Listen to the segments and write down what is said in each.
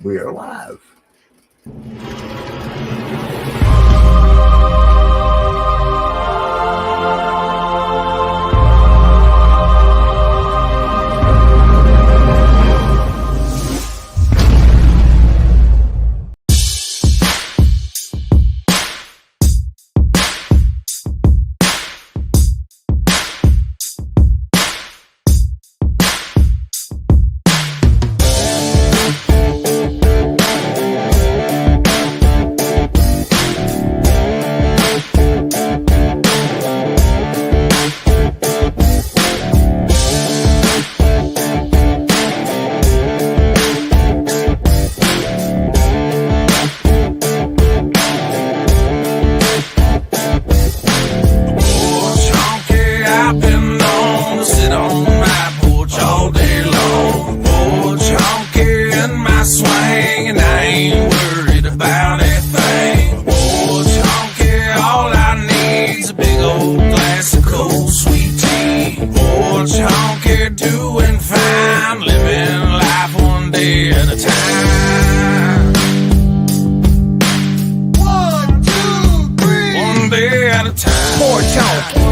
We are live.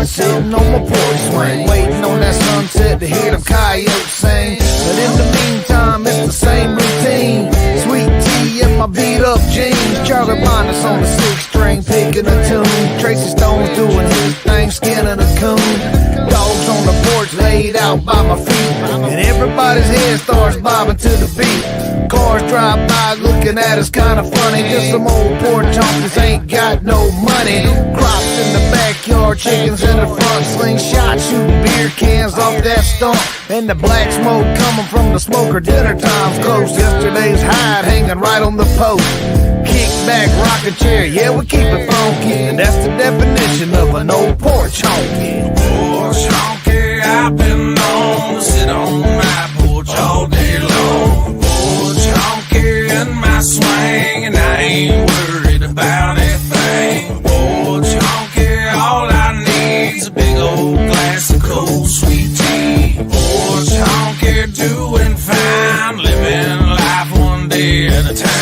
Sitting on my porch swing, waiting on that sunset to hear them coyotes sing. But in the meantime, it's the same routine. Sweet tea in my beat-up jeans. Charlie Minus on the sixth string, picking a tune. Tracy Stone's doing his thing, skinning a coon. Dogs on the porch laid out by my feet, and everybody's head starts bobbing to the beat. Cars drive by looking at us kinda funny. Just some old porch honkies ain't got no money. Crops in the backyard, chickens in the front, slingshot shooting beer cans off that stump, and the black smoke coming from the smoker. Dinner time's close, yesterday's hide hanging right on the post. Kick back, rocking chair, yeah, we keep it funky, and that's the definition of an old porch honky. Porch honky, I've been known to sit on my porch all day long. Porch honky in my swing, and I ain't worried about a thing. Porch honky, all I need's a big old glass of cold sweet tea. Porch honky, doing fine, living life one day at a time.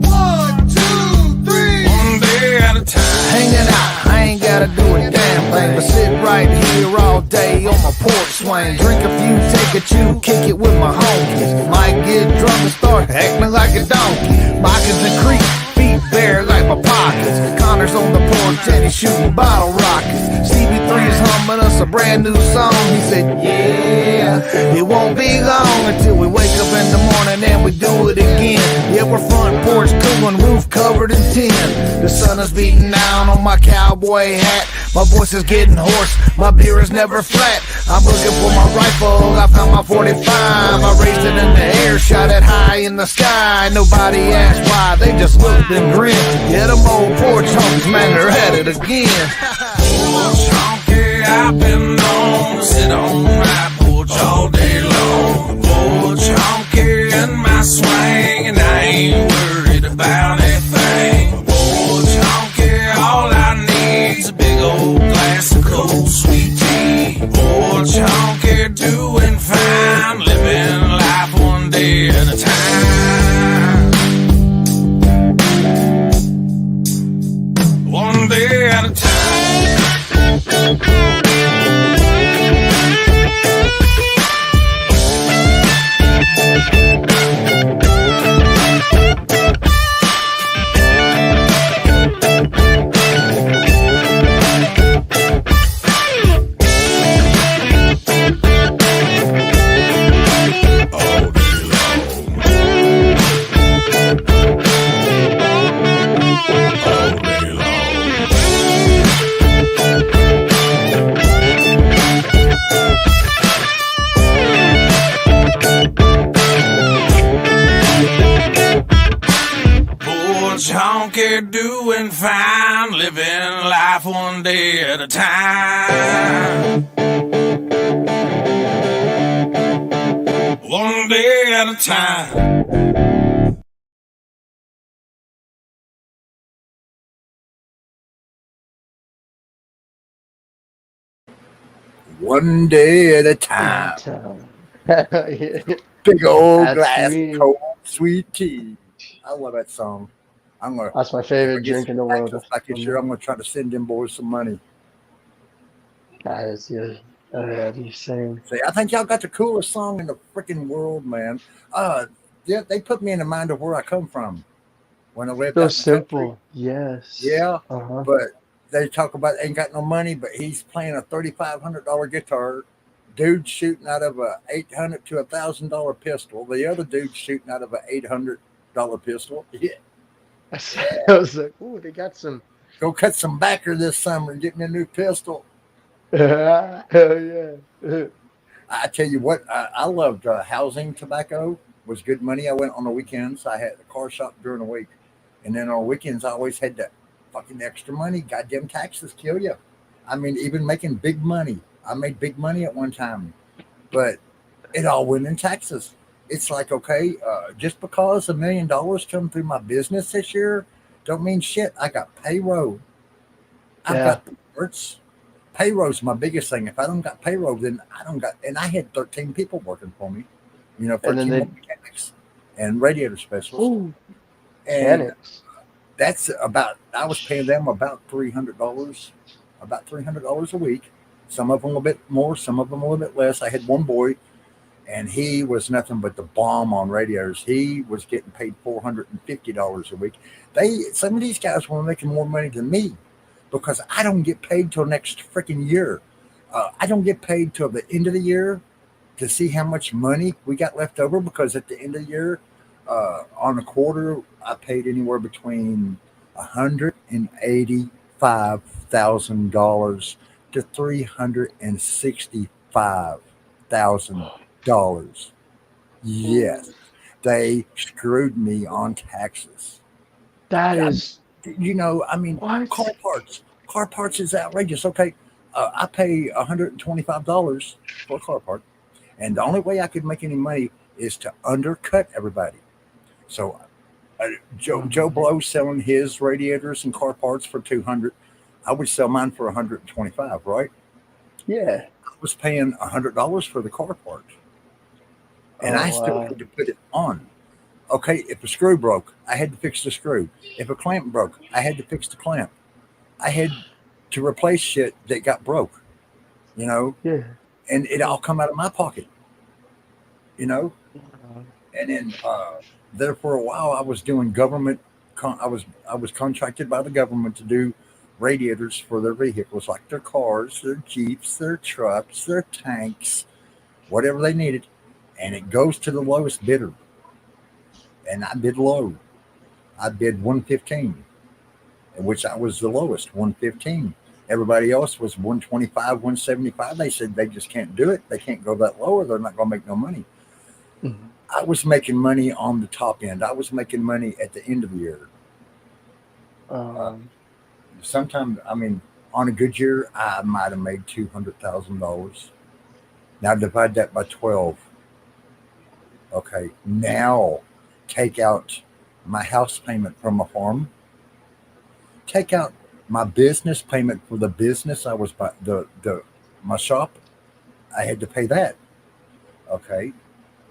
1, 2, 3, one day at a time. Hanging out, I ain't gotta do a damn thing but sit right here all day on my porch swing. Drink a few, take a chew, kick it with my homies. Might get drunk and start acting like a donkey. Moccasins and creep, feet bare like my pockets. Connor's on the porch and he's shooting bottle rockets. CB3 is humming us a brand new song. He said, yeah, it won't be long until we wake up in the morning and we do it again. Yeah, we're front porch cooling, roof covered in tin. The sun is beating down on my cowboy hat. My voice is getting hoarse, my beer is never flat. I'm looking for my rifle, I found my 45. I raised it in the air, shot it high in the sky. Nobody asked why, they just looked and grinned. Yeah, them old porch honkies, man, they're at it again. Porch honky, I've been known to sit on my porch all day long. Porch honky in my swing, and I ain't worried about a thing. Porch honky, all I need's a big old glass of cold sweet tea. Porch honky, doing fine, living life one day at a time. One day at a time. Honky doing fine, living life one day at a time. One day at a time. One day at a time. Big old That's glass of me. cold sweet tea. I love that song. I'm gonna That's my if I favorite get drink some in the world. taxes back this year, I'm gonna try to send them boys some money. That is good. Oh yeah, you're saying Say, I think y'all got the coolest song in the freaking world, man. Uh, they put me in the mind of where I come from when I lived so out in the country. simple. Yes. Yeah, Uh-huh. but they talk about ain't got no money, but he's playing a $3,500 guitar. Dude shooting out of a $800 to $1,000 pistol. The other dude shooting out of a $800 pistol. Yeah, I was like, ooh, they got some. go cut some backer this summer and get me a new pistol. Hell yeah. I tell you what, I loved housing tobacco was good money. I went on the weekends. I had a car shop during the week, and then on weekends I always had that fucking extra money. Goddamn taxes kill you. I mean, even making big money. I made big money at one time, but it all went in taxes. It's like okay, just because $1 million come through my business this year, don't mean shit. I got payroll. I've Yeah. got the parts. Payroll's my biggest thing. If I don't got payroll, then I don't got. And I had 13 people working for me. You know, And then 13 they, mechanics and radiator specialists, ooh, and mechanics. that's about. I was paying them about $300 a week. Some of them a little bit more, some of them a little bit less. I had one boy, and he was nothing but the bomb on radios. He was getting paid $450 a week. Some of these guys were making more money than me because I don't get paid till next freaking year. I don't get paid till the end of the year to see how much money we got left over because at the end of the year, on a quarter, I paid anywhere between $185,000 to $365,000. Yes, they screwed me on taxes. That I is I mean, car what? parts. Car parts is outrageous. Okay, I pay $125 for a car part, and the only way I could make any money is to undercut everybody. So Joe Mhm. Blow selling his radiators and car parts for 200. I would sell mine for 125. Right? Yeah. I was paying $100 for the car part, and Oh I still wow. had to put it on. Okay, if a screw broke, I had to fix the screw. If a clamp broke, I had to fix the clamp. I had to replace shit that got broke, you know, Yeah. and it all come out of my pocket, you know. Uh, And then there for a while, I was doing government. I was contracted by the government to do radiators for their vehicles, like their cars, their jeeps, their trucks, their tanks, whatever they needed. And it goes to the lowest bidder, and I bid low. I bid 115, which I was the lowest, 115. Everybody else was 125, 175. They said they just can't do it. They can't go that low or they're not going to make no money. mhm. I was making money on the top end. I was making money at the end of the year. Uh, Um, Sometimes, I mean, on a good year, I might have made $200,000. Now divide that by 12. Okay. Now take out my house payment from a farm, take out my business payment for the business I was by the my shop. I had to pay that. Okay.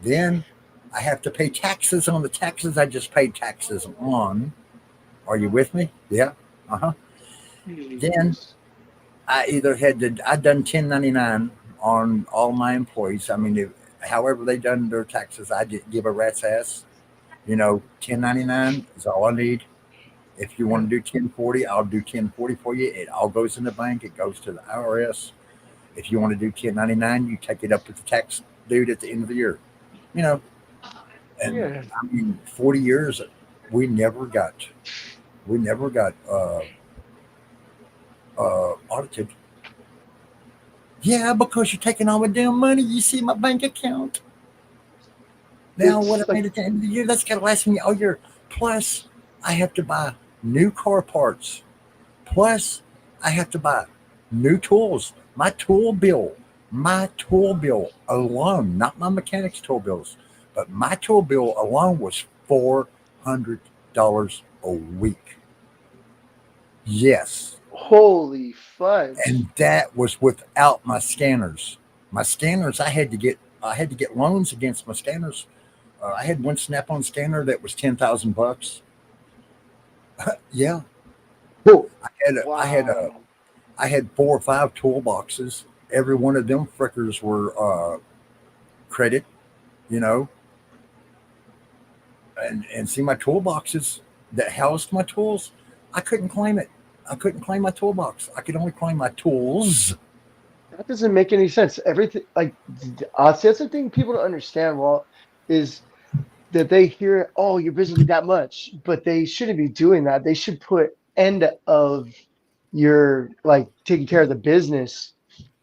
Then I have to pay taxes on the taxes I just paid taxes on. Are you with me? Yeah. Uh huh. Then yes. I done 1099 on all my employees. I mean, however they done their taxes, I didn't give a rat's ass. 1099 is all I need. If you want to do 1040, I'll do 1040 for you. It all goes in the bank. It goes to the IRS. If you want to do 1099, you take it up with the tax dude at the end of the year. You know, and Yeah. I mean, 40 years, we never got, we never got audited. Yeah, because you're taking all my damn money. You see my bank account. Now, what I It's like made at the end of the year, that's got to last me all year. Plus, I have to buy new car parts. Plus, I have to buy new tools. My tool bill alone, not my mechanics tool bills, but my tool bill alone was $400 a week. Yes. holy fudge. And that was without my scanners. My scanners, I had to get. I had to get loans against my scanners. I had one Snap-on scanner that was $10,000. Yeah, Oh, I had wow. I had 4 or 5 toolboxes. Every one of them frickers were credit, you know, and see my toolboxes that housed my tools. I couldn't claim it. I couldn't claim my toolbox. I could only claim my tools. That doesn't make any sense. Everything like see, that's the thing people don't understand, Walt, is that they hear, oh, you're busy with that much, but they shouldn't be doing that. They should put end of your like taking care of the business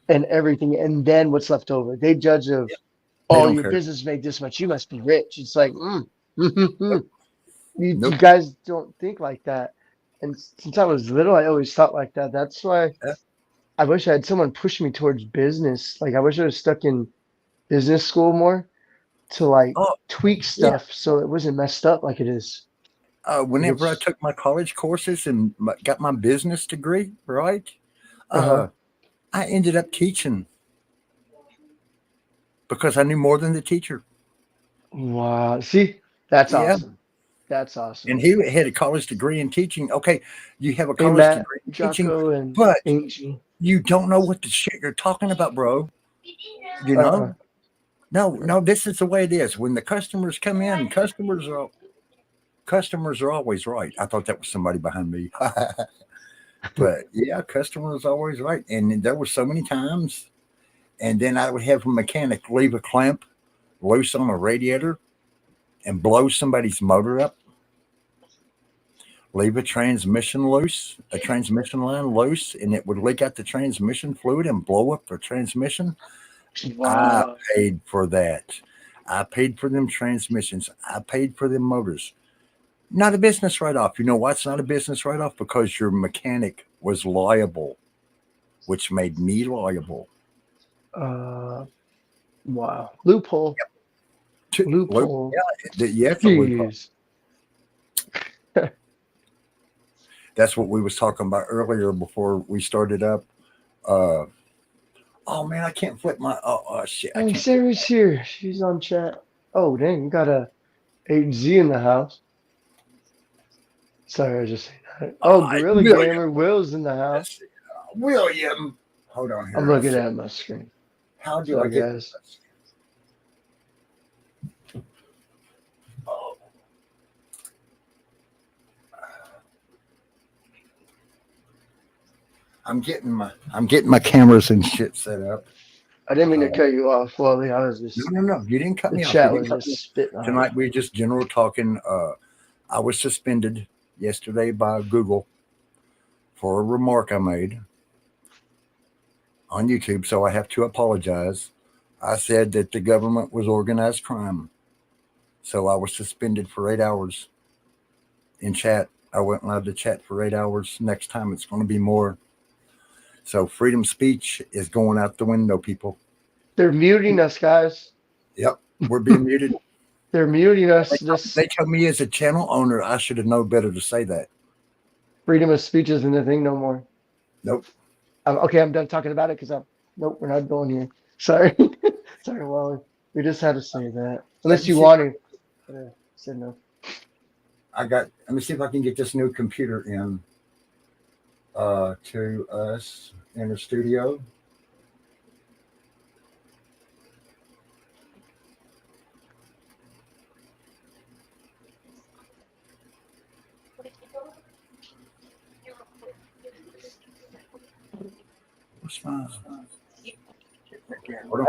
and everything, and then what's left over. They judge of, They oh, don't your care. business made this much, you must be rich. It's like, Nope. you Nope. guys don't think like that. And since I was little, I always thought like that. That's why Yeah. I wish I had someone push me towards business. Like I wish I was stuck in business school more to like Oh, tweak yeah. stuff so it wasn't messed up like it is. Like Whenever I it's took my college courses and got my business degree, right? uh-huh. Uh, I ended up teaching because I knew more than the teacher. Wow. See, that's Yeah. awesome. That's And awesome. he had a college degree in teaching. Okay, you have a Hey college Matt, degree in teaching, Jocko, and but Angie. you don't know what the shit you're talking about, bro. You know? Uh-uh. No, no, this is the way it is. When the customers come in, customers are always right. I thought that was somebody behind me. But yeah, customers always right. And there were so many times, and then I would have a mechanic leave a clamp loose on a radiator and blow somebody's motor up, leave a transmission line loose, and it would leak out the transmission fluid and blow up the transmission. I Wow. paid for that. I paid for them transmissions. I paid for them motors. Not a business write off. You know why it's not a business write off? Because your mechanic was liable, which made me liable. Uh wow. Loophole. Loophole. Yeah, it's a loophole. Jeez. That's what we was talking about earlier before we started up. Uh, oh man, I can't flip my. Oh shit, I Oh, can't flip. Sarah's here. She's on chat. Oh, dang, you got a HZ in the house. Sorry, I just saying that. Oh, Gorilla William. Gamer Will's in the Let's house. see. William. Hold on I'm here. Let's looking see. at my screen. How do I Sorry, get guys. this? Oh, I'm getting my cameras and shit set up. I didn't mean to Uh, cut you off, Wally. I was no, just no, no. You didn't cut the me off. You chat didn't was cut me just off. spitting on me. Tonight we just general talking. I was suspended yesterday by Google for a remark I made on YouTube, so I have to apologize. I said that the government was organized crime, so I was suspended for 8 hours in chat. I wasn't allowed to chat for 8 hours. Next time it's going to be more. So freedom of speech is going out the window, people. They're muting us, guys. Yep, we're being muted. They're muting They us. told, This they told me as a channel owner, I should have known better to say that. freedom of speech isn't a thing no more. Nope. Okay, I'm done talking about it because I'm. Nope, we're not going here. Sorry, sorry, Wally. We just had to say that. Let Unless me you see. want to. Said no. Let me see if I can get this new computer in to us in the studio. What's fine? Hold on.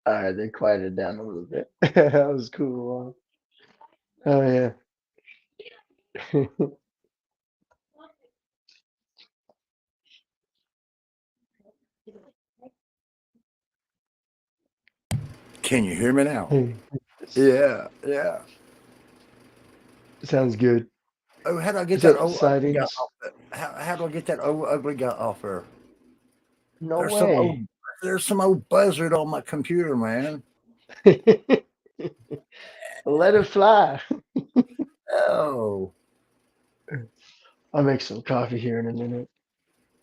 All right, they quieted down a little bit. That was cool. Oh yeah. Can you hear me now? Hey, Yeah, yeah. sounds good. Oh, how do I get Is that that old ugly guy sightings? off? How do I get that old ugly guy off there? No There's some old way. there's some old buzzard on my computer, man. Let it fly. Oh, I'll make some coffee here in a minute.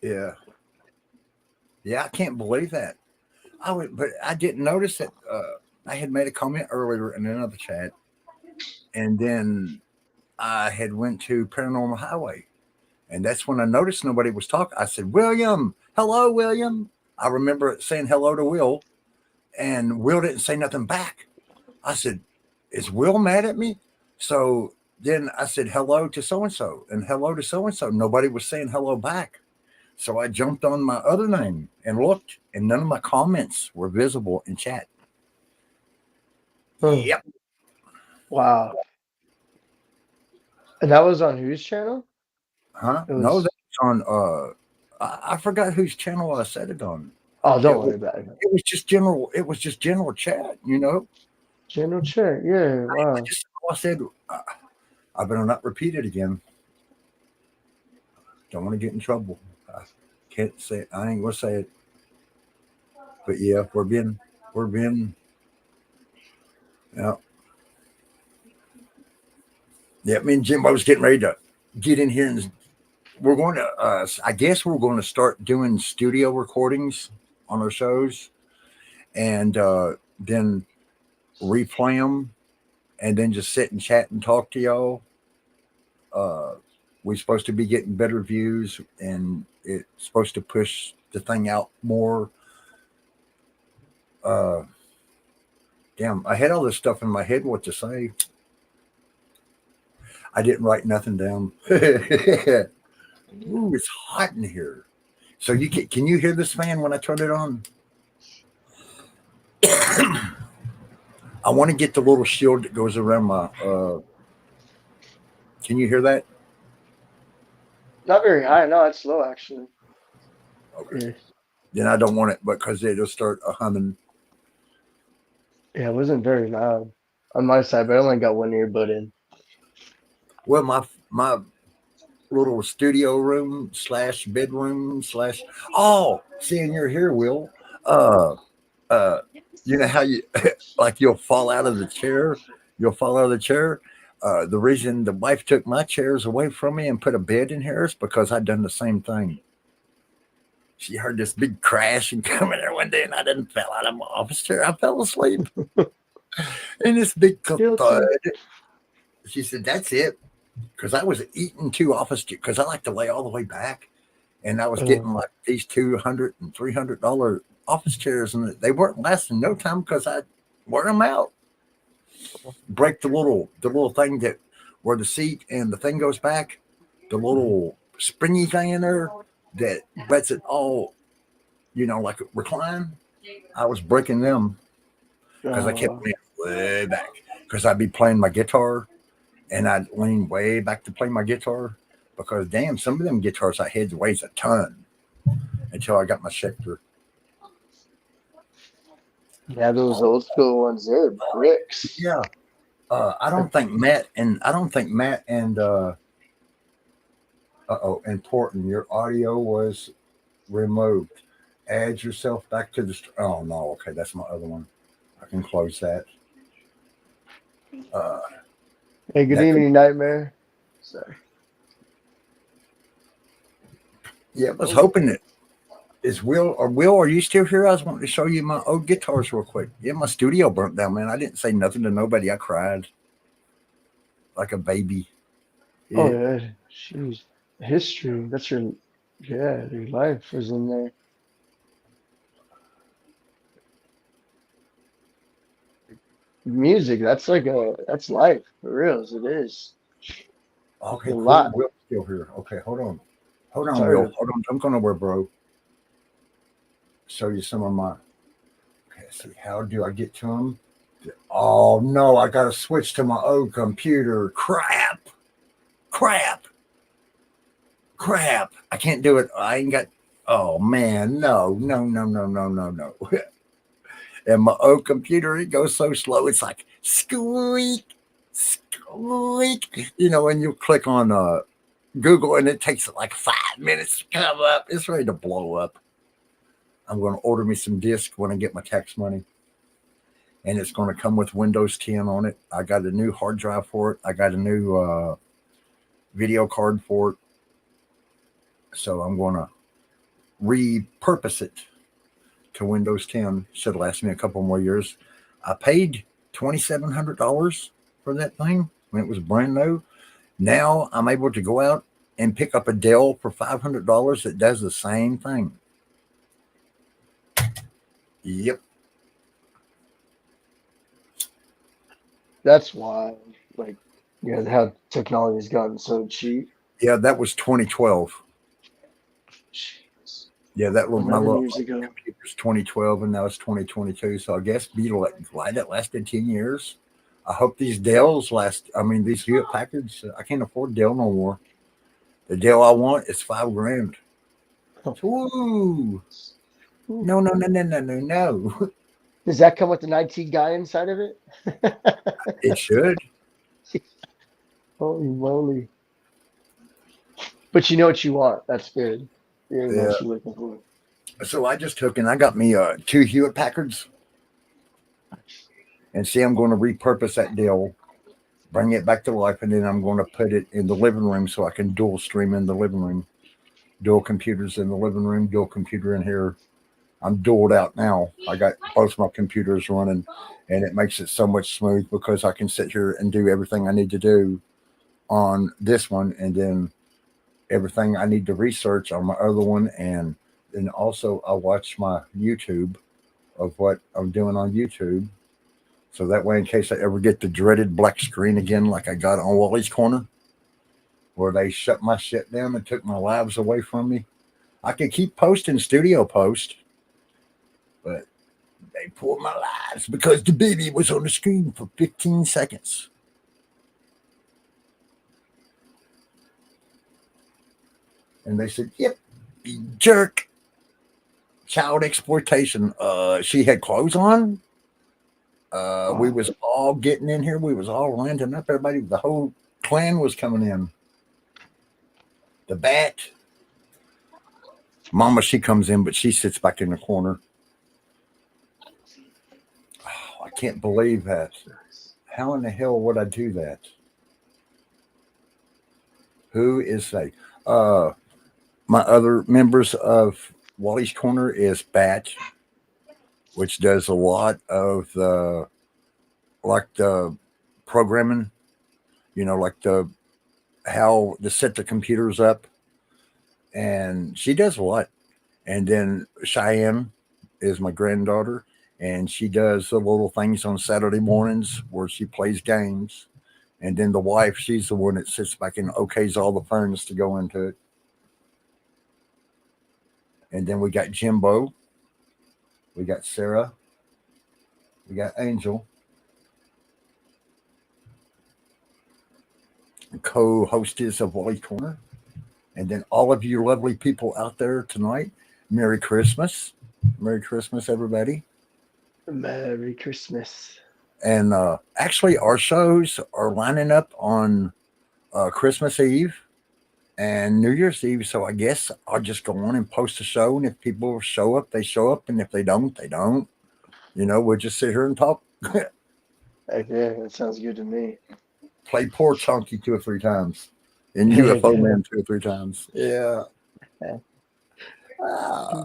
yeah, yeah. I can't believe that. But I didn't notice that. I had made a comment earlier in another chat, and then I had went to Paranormal Highway, and that's when I noticed nobody was talking. I said, "William, hello, William." I remember saying hello to Will, and Will didn't say nothing back. I said, "Is Will mad at me?" So then I said hello to so and so and hello to so and so. Nobody was saying hello back. So I jumped on my other name and looked, and none of my comments were visible in chat. Huh. Yep. Wow. And that was on whose channel? Huh? It No, was. that's on. I forgot whose channel I said it on. Oh, It don't was. worry about it. It was just general. It was just general chat. You know. Channel check. Yeah. I Wow. just I said. I better not repeat it again. Don't want to get in trouble. I can't say it. I ain't gonna say it. But yeah, we're being. Yeah, yeah. Me and Jim, I was getting ready to get in here, and we're going to. I guess we're going to start doing studio recordings on our shows, and then replay them, and then just sit and chat and talk to y'all. Uh, we're supposed to be getting better views, and it's supposed to push the thing out more. Uh, Damn, I had all this stuff in my head what to say. I didn't write nothing down. Ooh, it's hot in here. So can you hear this fan when I turn it on? I want to get the little shield that goes around my. Can you hear that? Not very high. No, it's low actually. Okay. Yeah. Then I don't want it because it'll start humming. Yeah, it wasn't very loud on my side, but I only got one earbud in. Well, my little studio room slash bedroom slash. Oh, seeing you're here, Will. Uh, uh, you know how you like you'll fall out of the chair. You'll fall out of the chair. The reason the wife took my chairs away from me and put a bed in here is because I'd done the same thing. She heard this big crash and come in there one day, and I didn't fell out of my office chair. I fell asleep in this big thud. Guilty. She said, "That's it," because I was eating two office chairs because I like to lay all the way back, and I was getting like these $200 and $300 office chairs, and they weren't lasting no time because I wear them out. Break the little thing that where the seat and the thing goes back, the little springy thing in there that lets it all, like recline. I was breaking them because I kept Oh, leaning way back because I'd be playing my guitar and I'd lean way back to play my guitar because damn, some of them guitars I had weighs a ton until I got my Schecter. yeah, those old school ones, they're bricks. Yeah, I don't think Matt and important. Your audio was removed. Add yourself back to the. Oh no, okay, that's my other one. I can close that. Uh, Hey, good that could. evening, Nightmare. Sorry. Yeah, I was Oh, hoping that is Will. Are you still here? I was wanting to show you my old guitars real quick. Yeah, my studio burnt down, man. I didn't say nothing to nobody. I cried like a baby. oh Yeah. yeah. Jeez. History. That's your, yeah, your life is in there. Music, that's life. For real, as it is. A Okay, cool. lot. Will's still here. Okay, hold on. Hold on, Sorry Will. to, Hold on. Don't go nowhere, bro. Show you some of my. Okay, Let's see, how do I get to them? Oh no, I gotta switch to my old computer. Crap. I can't do it. I ain't got. Oh man, no. And my old computer, it goes so slow. It's like squeak. You know, when you click on Google and it takes like 5 minutes to come up, it's ready to blow up. I'm going to order me some disc when I get my tax money. And it's going to come with Windows 10 on it. I got a new hard drive for it. I got a new video card for it. So I'm going to repurpose it to Windows 10. Should last me a couple more years. I paid $2,700 for that thing when it was brand new. Now I'm able to go out and pick up a Dell for $500 that does the same thing. Yep. That's why, like, you know, how technology has gotten so cheap. Yeah, that was 2012. Jeez. Yeah, that was my 11 little years ago. computer's 2012, and now it's 2022. So I guess glad that lasted 10 years. I hope these Dells last. I mean, these Hewlett Packards. I can't afford Dell no more. The Dell I want is $5,000. Ooh. No. Does that come with an IT guy inside of it? It should. Holy moly. But you know what you want. That's good. Yeah, Yeah. what you're looking for. So I just took and I got me 2 Hewlett Packards. And see, I'm going to repurpose that Dell, bring it back to life, and then I'm going to put it in the living room so I can dual stream in the living room. Dual computers in the living room, dual computer in here. I'm dualed out now. I got both my computers running, and it makes it so much smooth because I can sit here and do everything I need to do on this one, and then everything I need to research on my other one. And then also I watch my YouTube of what I'm doing on YouTube. So that way, in case I ever get the dreaded black screen again, like I got on Wally's Corner, where they shut my shit down and took my lives away from me, I could keep posting studio post, but they pulled my lives because the baby was on the screen for 15 seconds. And they said, yep, you jerk. Child exploitation. She had clothes on. We was all getting in here. We was all landing up. Everybody, the whole clan was coming in. The bat. Mama, she comes in, but she sits back in the corner. Oh, I can't believe that. How in the hell would I do that? Who is they? My other members of Wally's Corner is Bat, which does a lot of the programming, like how to set the computers up, and she does a lot. And then Cheyenne is my granddaughter, and she does the little things on Saturday mornings where she plays games. And then the wife, she's the one that sits back and okays all the phones to go into it. And then we got Jimbo, we got Sarah, we got Angel, co-hostess of Wally's Corner. And then all of you lovely people out there tonight, Merry Christmas. Merry Christmas, everybody. Merry Christmas. And actually, our shows are lining up on Christmas Eve and New Year's Eve. So I guess I'll just go on and post a show. And if people show up, they show up. And if they don't, they don't. We'll just sit here and talk. Heck yeah, that sounds good to me. Play poor Chunky 2 or 3 times. And UFO Man 2 or 3 times. Yeah.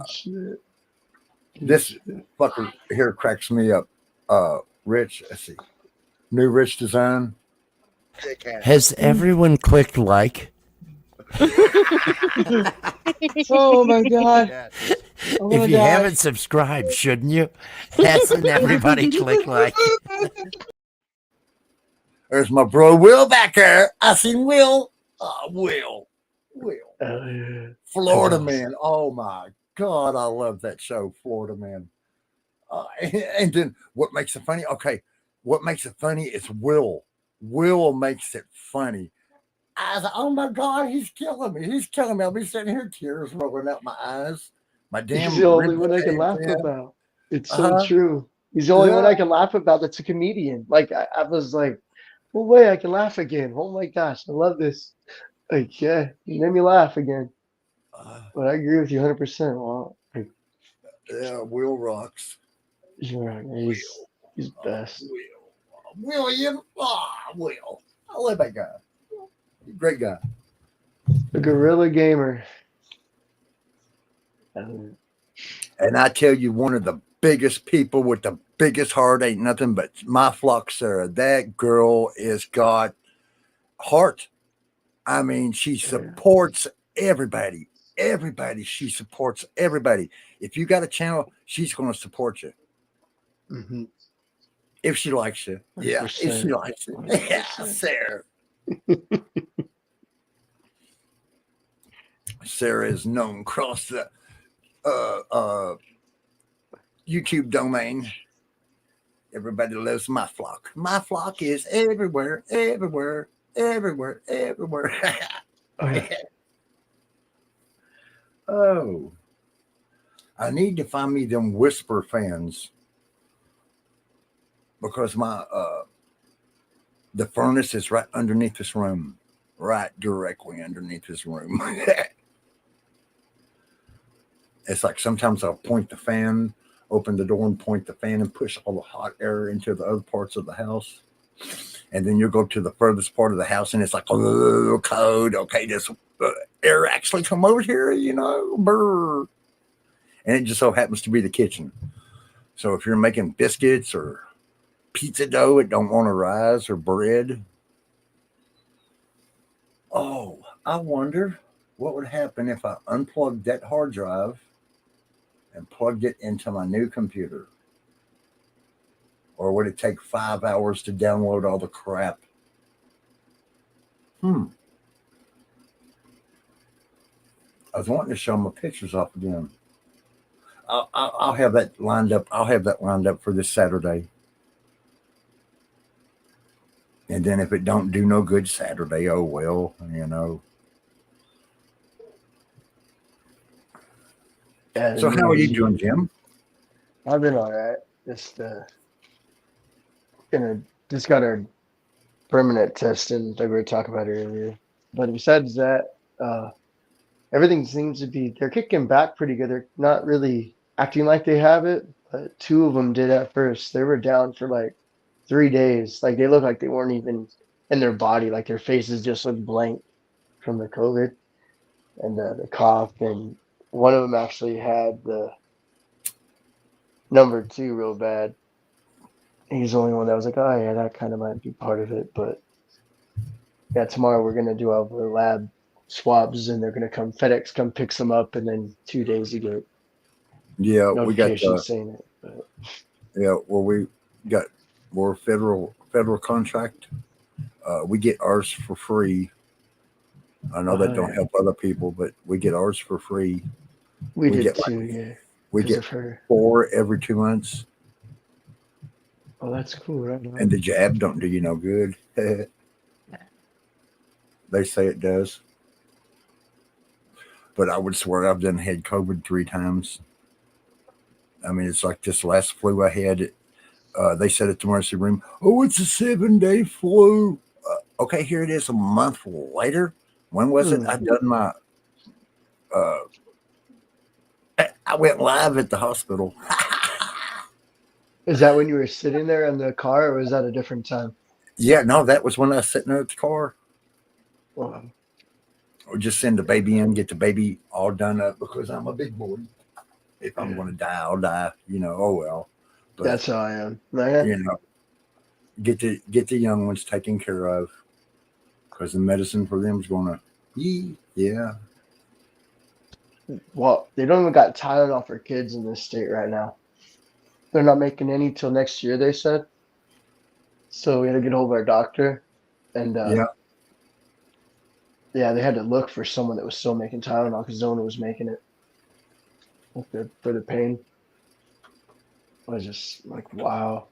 Shit. This fucker here cracks me up. Rich, let's see. New Rich design. Has everyone clicked like? Oh my god. If you haven't subscribed, shouldn't you? Hasn't everybody clicked like? There's my bro Will back there. I seen Will. Will. Florida Man. Oh my God, I love that show, Florida Man. And then what makes it funny? Okay, what makes it funny is Will. Will makes it funny. I was like, oh my God, he's killing me. He's killing me. I'll be sitting here, tears rolling out my eyes. My He's damn the only ribs one I can caved laugh in. about. It's so Uh-huh. true. He's the only one Yeah. I can laugh about that's a comedian. Like I was like, well, wait, I can laugh again. Oh my gosh, I love this. Like, yeah, you made me laugh again. Uh, But I agree with you 100%. Well, like, yeah, Will rocks. you're right. Will. He's best. Will. William. Will. I love that guy. Great guy. The Gorilla Gamer. Um, And I tell you, one of the biggest people with the biggest heart ain't nothing but my flock, Sarah. That girl is got heart. I mean, she yeah. supports everybody. Everybody. She supports everybody. If you got a channel, she's going to support you. Mm-hmm. If she likes you. Yeah. If she 100%. likes you. Yeah, 100%. Sarah. Sarah is known across the YouTube domain. Everybody loves my flock. My flock is everywhere, everywhere, everywhere, everywhere. Oh, yeah. Oh, I need to find me them whisper fans because my the furnace is right underneath this room, right directly underneath this room. It's like sometimes I'll point the fan, open the door and point the fan and push all the hot air into the other parts of the house. And then you'll go to the furthest part of the house and it's like, oh, cold. Okay, this air actually come over here, you know, brr. And it just so happens to be the kitchen. So if you're making biscuits or pizza dough, it don't want to rise, or bread. Oh, I wonder what would happen if I unplugged that hard drive and plugged it into my new computer. Or would it take 5 hours to download all the crap? I was wanting to show my pictures off again. I'll have that lined up. I'll have that lined up for this Saturday. And then if it don't do no good Saturday, oh well, you know. Yeah, the So New how are you Year's doing, Eve. Jim? I've been all right. Just gonna just got our permanent testing like we were talking about earlier. But besides that, everything seems to be they're kicking back pretty good. They're not really acting like they have it, but two of them did at first. They were down for like 3 days. Like they looked like they weren't even in their body. Like their faces just looked blank from the COVID and the cough. And one of them actually had the number two real bad. He's the only one that was like, oh yeah, that kind of might be part of it. But yeah, tomorrow we're gonna do all the lab swabs, and they're gonna come FedEx come picks them up, and then 2 days you get Yeah, we got notification saying it. But we got more federal contract. We get ours for free. I know that don't yeah, help other people, but we get ours for free. we We did get too, like yeah, we because get of her. 4 every 2 months, Oh, that's cool, right and on. the jab don't do you no good. They say it does, but I would swear I've done had COVID 3 times. I mean, it's like this last flu I had. They said at the emergency room, "Oh, it's a 7-day flu." Okay, here it is a month later. When was it? Hmm. I done my. Uh, I went live at the hospital. Is that when you were sitting there in the car, or was that a different time? Yeah, no, that was when I was sitting there at the car. Well, Or just send the baby in, get the baby all done up because I'm a big boy. If I'm yeah, going to die, I'll die. You know, oh well. But that's how I am. Yeah. you know, get the young ones taken care of because the medicine for them is going to. Yeah. Well, they don't even got Tylenol for kids in this state right now. They're not making any till next year, they said. So we had to get hold of our doctor, and Yeah. yeah, they had to look for someone that was still making Tylenol because no one was making it for the pain. was just like, wow.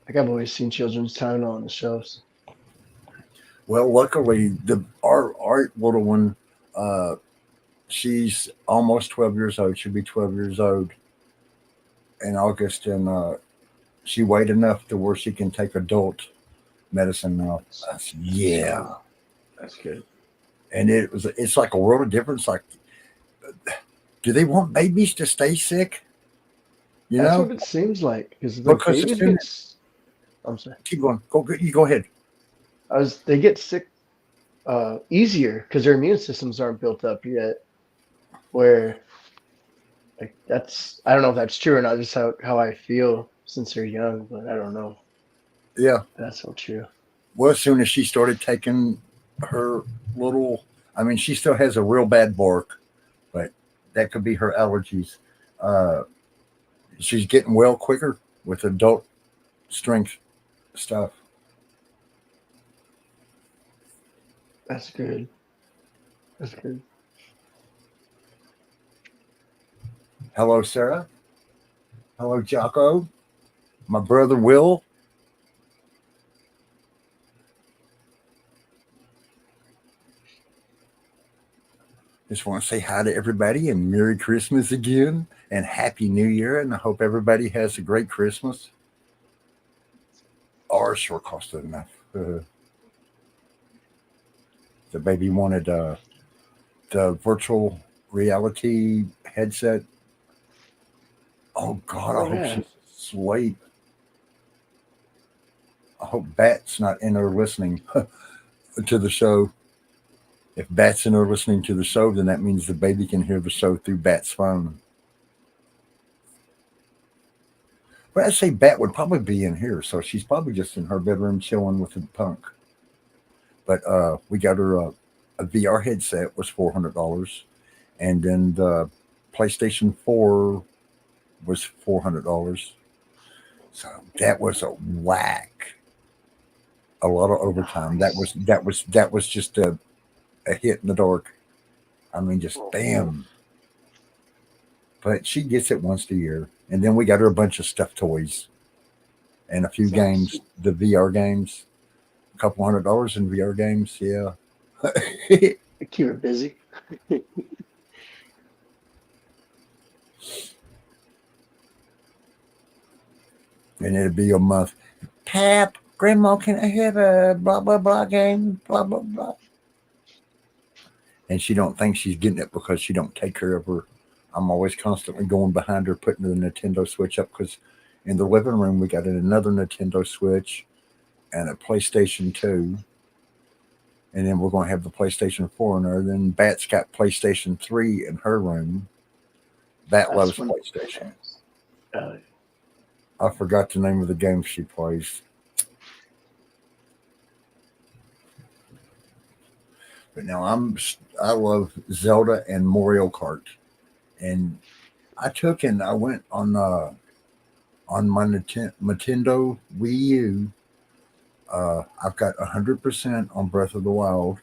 Like I've always seen Children's Channel on the shelves. Well, luckily, our little one, she's almost 12 years old. She'll be 12 years old in August, and she weighed enough to where she can take adult medicine now. I said, yeah, That's good. and it's like a world of difference. Like, do they want babies to stay sick? You That's know, what it seems like because like because as babies soon get. I'm sorry. keep going, you go ahead. They get sick easier because their immune systems aren't built up yet. Where like I don't know if that's true or not. Just how I feel since they're young, but I don't know. Yeah. That's so true. Well, as soon as she started taking her little, I mean, she still has a real bad bark, but that could be her allergies. Uh, she's getting well quicker with adult strength stuff. That's good. That's good. Hello, Sarah. Hello, Jocko. My brother Will. Just want to say hi to everybody and Merry Christmas again and Happy New Year. And I hope everybody has a great Christmas. Ours sure costed enough. The baby wanted the virtual reality headset. Oh, God, I hope Yeah. she's asleep. I hope Bat's not in there listening to the show. If Bat's in there listening to the show, then that means the baby can hear the show through Bat's phone. But I'd say Bat would probably be in here, so she's probably just in her bedroom chilling with the punk. But we got her a VR headset was $400, and then the PlayStation 4 was $400. So that was a whack. A lot of overtime. Nice. That was just a hit in the dark. I mean, just bam. But she gets it once a year, and then we got her a bunch of stuffed toys and a few games, the VR games, a couple $100 in VR games. Yeah. Keep her busy. And it'd be a month. Pap, Grandma, can I have a blah blah blah game? Blah blah blah. And she don't think she's getting it because she don't take care of her. I'm always constantly going behind her, putting the Nintendo Switch up because in the living room we got another Nintendo Switch and a PlayStation 2. And then we're going to have the PlayStation 4 in there. Then Bat's got PlayStation 3 in her room. Bat loves PlayStation. I forgot the name of the game she plays. But now I love Zelda and Mario Kart. And I went on my Nintendo Wii U. I've got 100% on Breath of the Wild,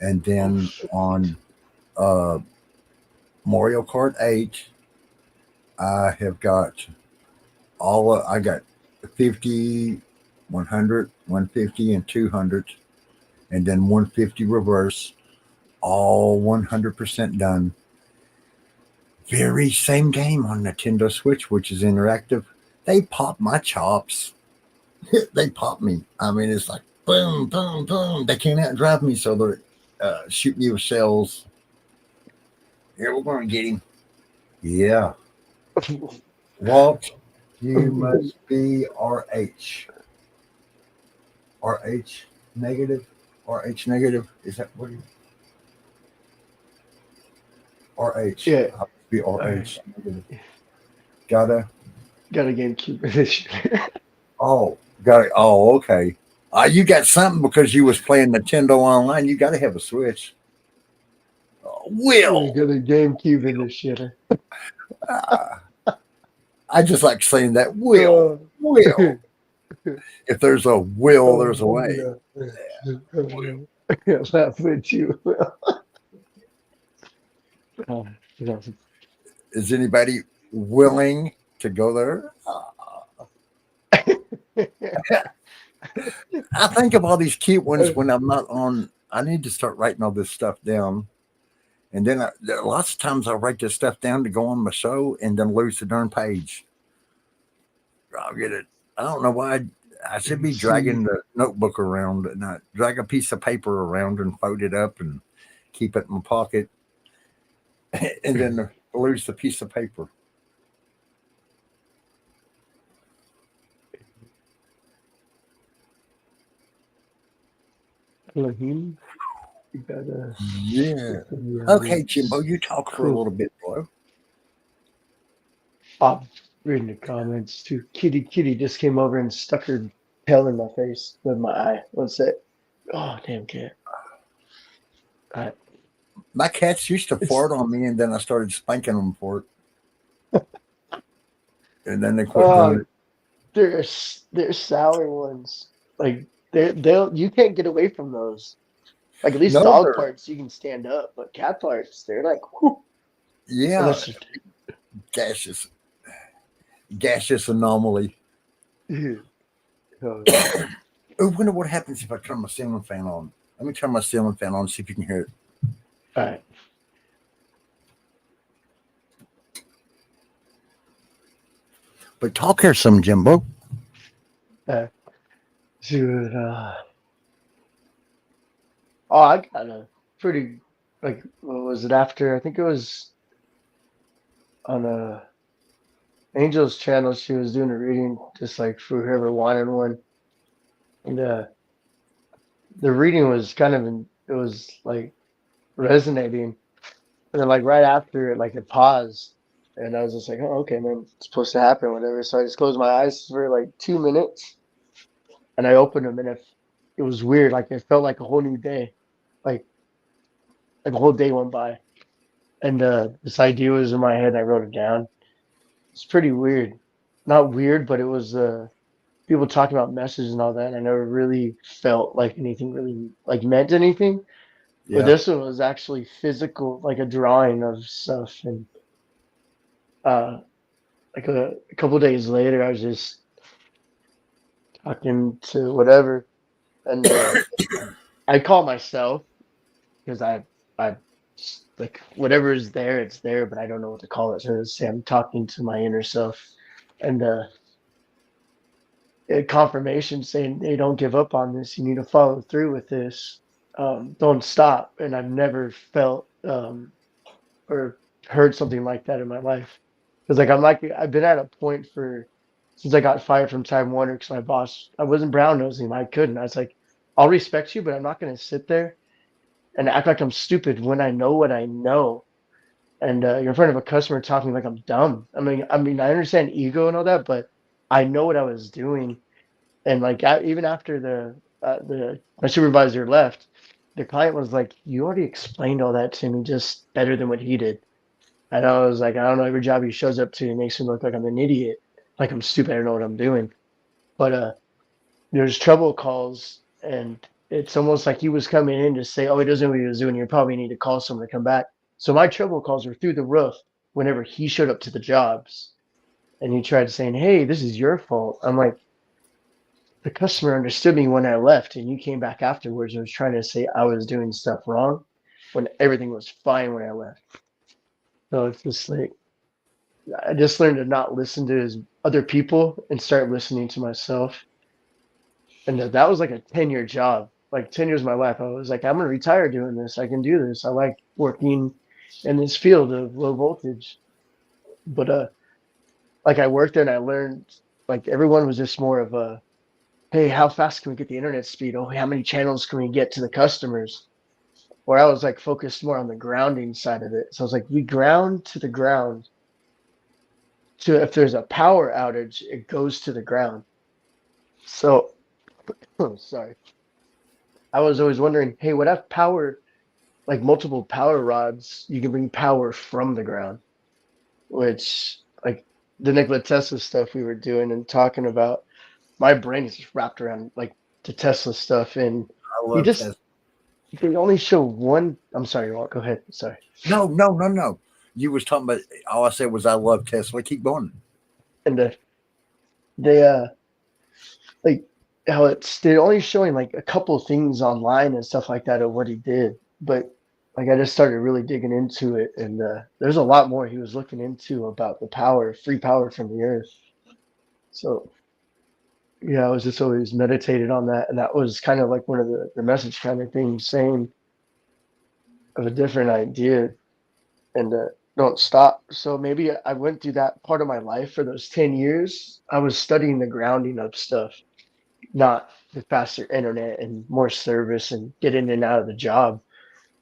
and then on Mario Kart 8, I have got I got 50, 100, 150, and 200, and then 150 reverse, all 100% done. Very same game on Nintendo Switch, which is interactive. They pop my chops. They pop me. I mean, it's like boom, boom, boom. They can't outdrive me, so they're shooting you with shells. Here, we're going to get him. Yeah. Walt, you must be RH. RH negative? RH negative? Is that what you... RH. Yeah. I must be RH negative. Got a GameCube edition. Oh, got it. Oh, okay. You got something because you was playing Nintendo online. You got to have a Switch. Will. Got a GameCube edition. I just like saying that. Will. Will. If there's a will, there's a way. Yeah, laugh at you. Is anybody willing to go there? I think of all these cute ones when I'm not on. I need to start writing all this stuff down. And then lots of times I'll write this stuff down to go on my show and then lose the darn page. I'll get it. I don't know why. I should be dragging the notebook around and I drag a piece of paper around and fold it up and keep it in my pocket and then lose the piece of paper. Elohim, you gotta. Yeah. Okay, Jimbo, you talk for a little bit, bro. I'm reading the comments too. Kitty just came over and stuck her tail in my face with my eye. What's that? Oh, damn cat. My cats used to fart on me, and then I started spanking them for it. And then they quit doing it. They're sour ones. Like you can't get away from those. Like at least No, dog they're- parts you can stand up, but cat parts they're like, whew. Yeah, Unless gaseous anomaly. you- Oh, I wonder what happens if I turn my ceiling fan on. Let me turn my ceiling fan on, see if you can hear it. all right. But talk here some, Jimbo. Dude, oh, I got a pretty, like, what was it after? I think it was on Angel's channel. She was doing a reading just like for whoever wanted one. And the reading was it was like resonating. And then like right after it, like it paused. And I was just like, oh, okay, man, it's supposed to happen, whatever. So I just closed my eyes for like 2 minutes. And I opened them, and it was weird. Like it felt like a whole new day, like a whole day went by. And this idea was in my head, and I wrote it down. It's pretty weird, not weird, but it was people talking about messages and all that. And I never really felt like anything really like meant anything. Yeah. But this one was actually physical, like a drawing of stuff. And like a couple days later, I was just talking to whatever, and I call myself because I like whatever is there, it's there, but I don't know what to call it. So say I'm talking to my inner self, and confirmation saying, "Hey, don't give up on this. You need to follow through with this. Don't stop." And I've never felt or heard something like that in my life, because I've been at a point since I got fired from Time Warner because my boss, I wasn't brown nosing him. I couldn't. I was like, I'll respect you, but I'm not going to sit there and act like I'm stupid when I know what I know. And you're in front of a customer talking like I'm dumb. I mean, I understand ego and all that, but I know what I was doing. And like even after my supervisor left, the client was like, "You already explained all that to me just better than what he did." And I was like, "I don't know. Every job he shows up to, he makes me look like I'm an idiot, like I'm stupid. I don't know what I'm doing." But there's trouble calls, and it's almost like he was coming in to say, "Oh, he doesn't know what he was doing. You probably need to call someone to come back." So my trouble calls were through the roof whenever he showed up to the jobs, and he tried saying, "Hey, this is your fault." I'm like, the customer understood me when I left, and you came back afterwards and was trying to say I was doing stuff wrong when everything was fine when I left. So it's just like I just learned to not listen to other people and start listening to myself. And that was like a 10-year job, like 10 years of my life. I was like, I'm going to retire doing this. I can do this. I like working in this field of low voltage. But like I worked there and I learned, like everyone was just more of a, hey, how fast can we get the internet speed? Oh, how many channels can we get to the customers? Where I was like focused more on the grounding side of it. So I was like, we ground to the ground. To if there's a power outage, it goes to the ground. So, sorry. I was always wondering, hey, what if power, like multiple power rods, you can bring power from the ground, which like the Nikola Tesla stuff we were doing and talking about, my brain is just wrapped around like the Tesla stuff, and I love Tesla. they only show one. I'm sorry, Walt, go ahead. Sorry. No. You was talking about. All I said was I love Tesla. Keep going. And they like how they're only showing like a couple things online and stuff like that of what he did, but like I just started really digging into it, and there's a lot more he was looking into about the power, free power from the earth. So yeah, I was just always meditated on that, and that was kind of like one of the message kind of things saying of a different idea, and don't stop. So maybe I went through that part of my life for those 10 years. I was studying the grounding of stuff, not the faster internet and more service and get in and out of the job.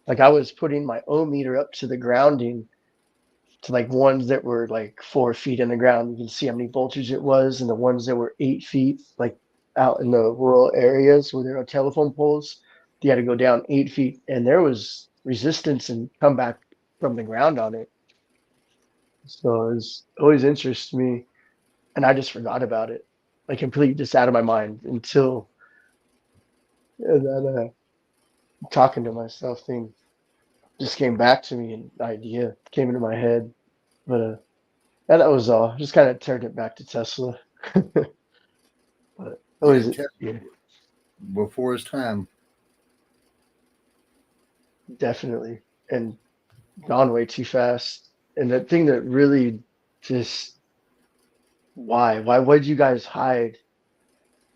Like I was putting my ohm meter up to the grounding to like ones that were like 4 feet in the ground. You can see how many voltage it was, and the ones that were 8 feet, like out in the rural areas where there are telephone poles, you had to go down 8 feet, and there was resistance and come back from the ground on it. So it was always interested me, and I just forgot about it, like completely just out of my mind until that talking to myself thing just came back to me, and the idea came into my head. But yeah, that was all. Just kind of turned it back to Tesla. But Yeah, always, Tesla yeah, before his time. definitely, and gone way too fast. And the thing that really just why would you guys hide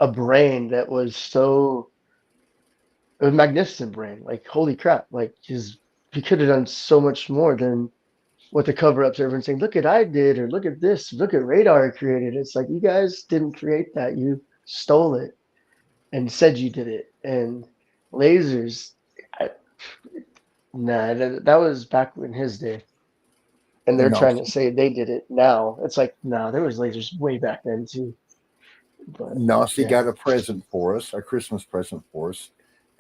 a brain that was so a magnificent brain? Like holy crap! Like his he could have done so much more than what the cover ups. Everyone saying, "Look at I did," or "Look at this," "Look at Radar created." It's like you guys didn't create that. You stole it and said you did it. And lasers, I, nah, that was back in his day. And they're No, trying to say they did it now. It's like, nah, there was lasers way back then too. But Nasi yeah, got a present for us, a Christmas present for us,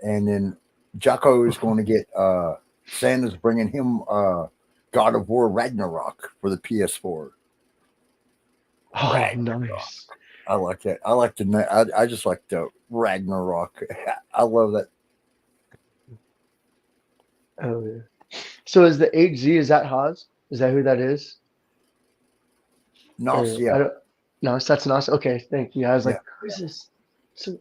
and then Jocko is going to get. Santa's bringing him God of War Ragnarok for the PS4. oh, Ragnarok. nice. I like that. I like the. I just like the Ragnarok. I love that. Oh yeah. So is the 8Z, is that Haas? Is that who that is? Or Nasi, I yeah, don't. No, that's not. Okay, thank you. I was yeah. like, who is this? So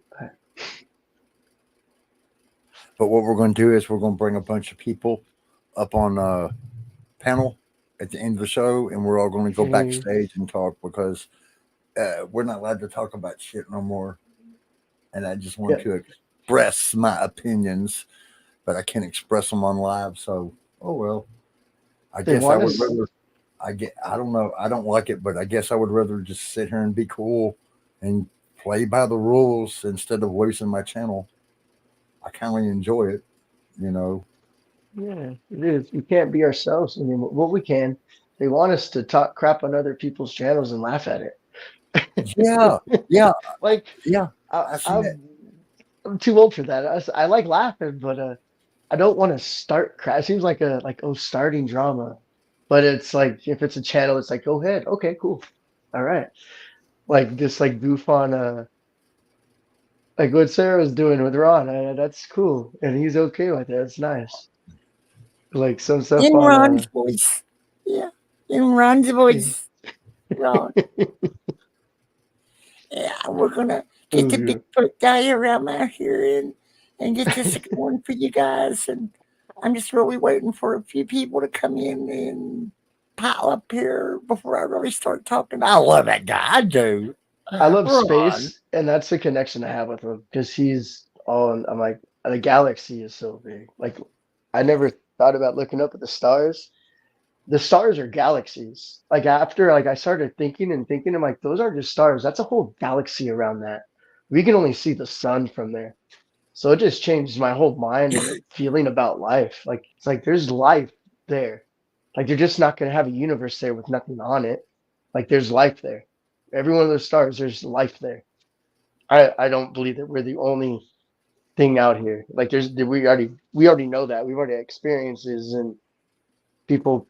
But what we're going to do is we're going to bring a bunch of people up on a panel at the end of the show, and we're all going to go okay, backstage and talk because we're not allowed to talk about shit no more. And I just want yeah, to express my opinions, but I can't express them on live. So, oh well. I they guess I want would us. rather. I don't know. I don't like it, but I guess I would rather just sit here and be cool and play by the rules instead of losing my channel. I kind of enjoy it, you know. Yeah, it is. We can't be ourselves anymore. Well, we can. They want us to talk crap on other people's channels and laugh at Yeah, it. yeah, Like yeah. I, I seen that. I'm too old for that. I like laughing, but I don't want to start crap. It seems like a like oh starting drama, but it's like if it's a channel, it's like go ahead. Okay, cool. All right. Like just like goof on like what Sarah was doing with Ron. That's cool, and he's okay with it. It's nice. Like some stuff In on Ron's voice. Yeah. In Ron's voice. Ron. Yeah, we're gonna get the oh, Bigfoot guy around out here and get this going for you guys. And I'm just really waiting for a few people to come in and pile up here before I really start talking. I love that guy. I do. I love Ron. space, and that's the connection I have with him because he's all. I'm like the galaxy is so big. Like I never thought about looking up at the stars. The stars are galaxies. Like after like I started thinking and thinking, I'm like, those aren't just stars. That's a whole galaxy around that. We can only see the sun from there. So it just changed my whole mind and feeling about life. Like it's like there's life there. Like they're just not gonna have a universe there with nothing on it. Like there's life there. Every one of those stars, there's life there. I don't believe that we're the only thing out here. Like there's we already know that. We've already experiences and people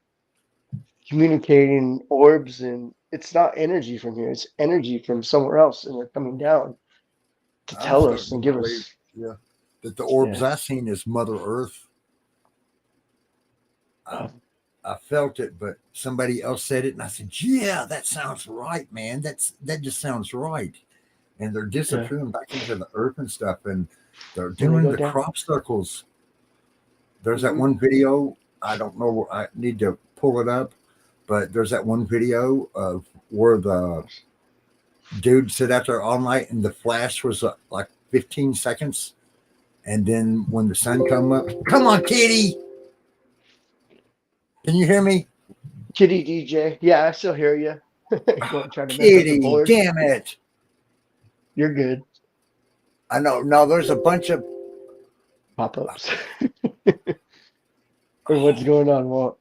communicating orbs, and it's not energy from here. It's energy from somewhere else, and they're coming down to I'm tell us starting and to give believe, us. yeah, that the orbs Yeah. I seen is Mother Earth. I, Um, I felt it, but somebody else said it, and I said, "Yeah, that sounds right, man. That just sounds right." And they're Yeah. disappearing back into the earth and stuff, and they're When they doing go the down. crop circles. There's that Mhm. one video. I don't know. I need to pull it up, but there's that one video of where the dude sit out there all night, and the flash was like 15 seconds, and then when the sun come on, kitty, can you hear me? Kitty DJ. Yeah, I still hear you. Going trying to mess up the Kitty, board. damn it! You're good. I know. No, there's a bunch of Pop-ups. Or what's going on, Walt?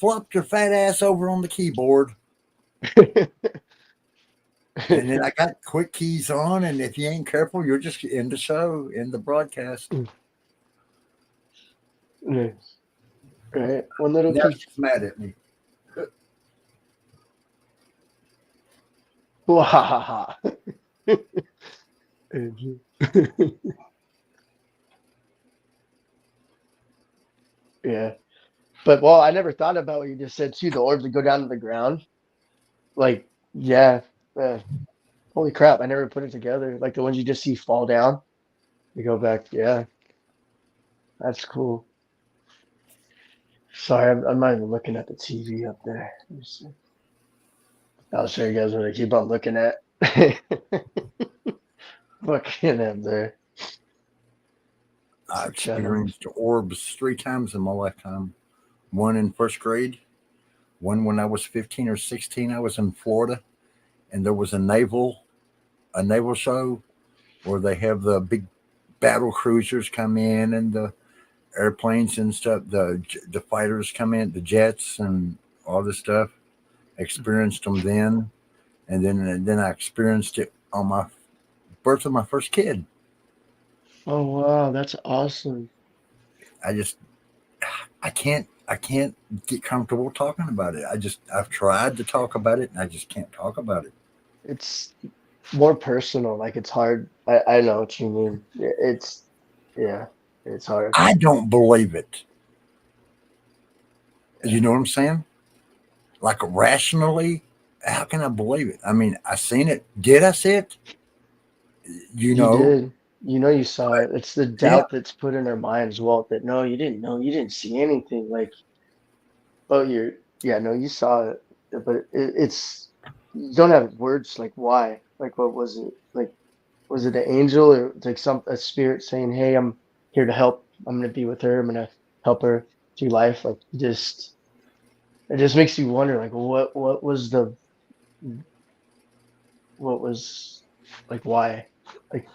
flopped your fat ass over on the keyboard. And then I got quick keys on, and if you ain't careful, you're just in the show, in the broadcast. Yeah. Right. One little Now key. she's mad at me. Wahaha. Yeah. But well, I never thought about what you just said too. The orbs that go down to the ground. Like, yeah. Holy crap! I never put it together. Like the ones you just see fall down. They go back. Yeah, that's cool. Sorry, I'm not even looking at the TV up there. Let me see. I'll show you guys what I keep on looking at. Looking up there. I The channel. experienced orbs 3 times in my lifetime. One in first grade, one when I was 15 or 16. I was in Florida, and there was a naval show where they have the big battle cruisers come in and the airplanes and stuff. The fighters come in, the jets and all this stuff. Experienced them then, and then I experienced it on my birth of my first kid. Oh wow, that's awesome. I just I can't get comfortable talking about it. I've tried to talk about it, and I just can't talk about it. It's more personal. Like it's hard. I know what you mean. It's yeah, it's hard. I don't believe it. You know what I'm saying? Like rationally, how can I believe it? I mean, I seen it. Did I see it? You You know, did. You know you saw it. It's the yeah. doubt that's put in our minds, Walt, that no, you didn't know. You didn't see anything. Like, oh, yeah, no, you saw it. But it's, you don't have words like why. Like, what was it? Like, was it an angel or like a spirit saying, hey, I'm here to help. I'm going to be with her. I'm going to help her through life. Like, it just makes you wonder, like, what was, like, why? Like,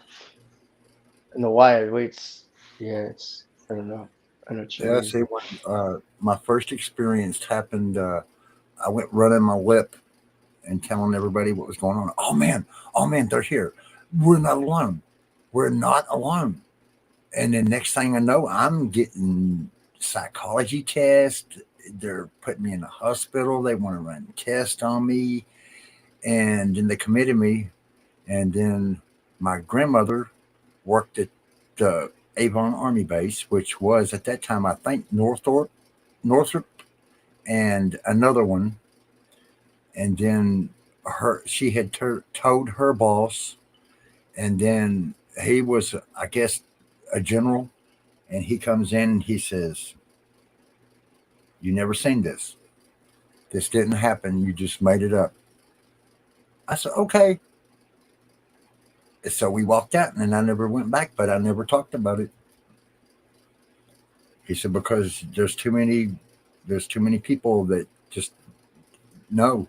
and the why waits. Yeah, I don't know. I know what you Yeah, mean. see, when my first experience happened, I went running my lip and telling everybody what was going on. Oh man, they're here. We're not alone. We're not alone. And then next thing I know, I'm getting psychology tests. They're putting me in the hospital. They want to run tests on me, and then they committed me. And then my grandmother worked at the Avon Army Base, which was at that time, I think, Northrop, and another one. And then she had told her boss, and then he was, I guess, a general, and he comes in and he says, "You never seen this. This didn't happen. You just made it up." I said, "Okay." So we walked out, and then I never went back, but I never talked about it. He said, because there's too many people that just know.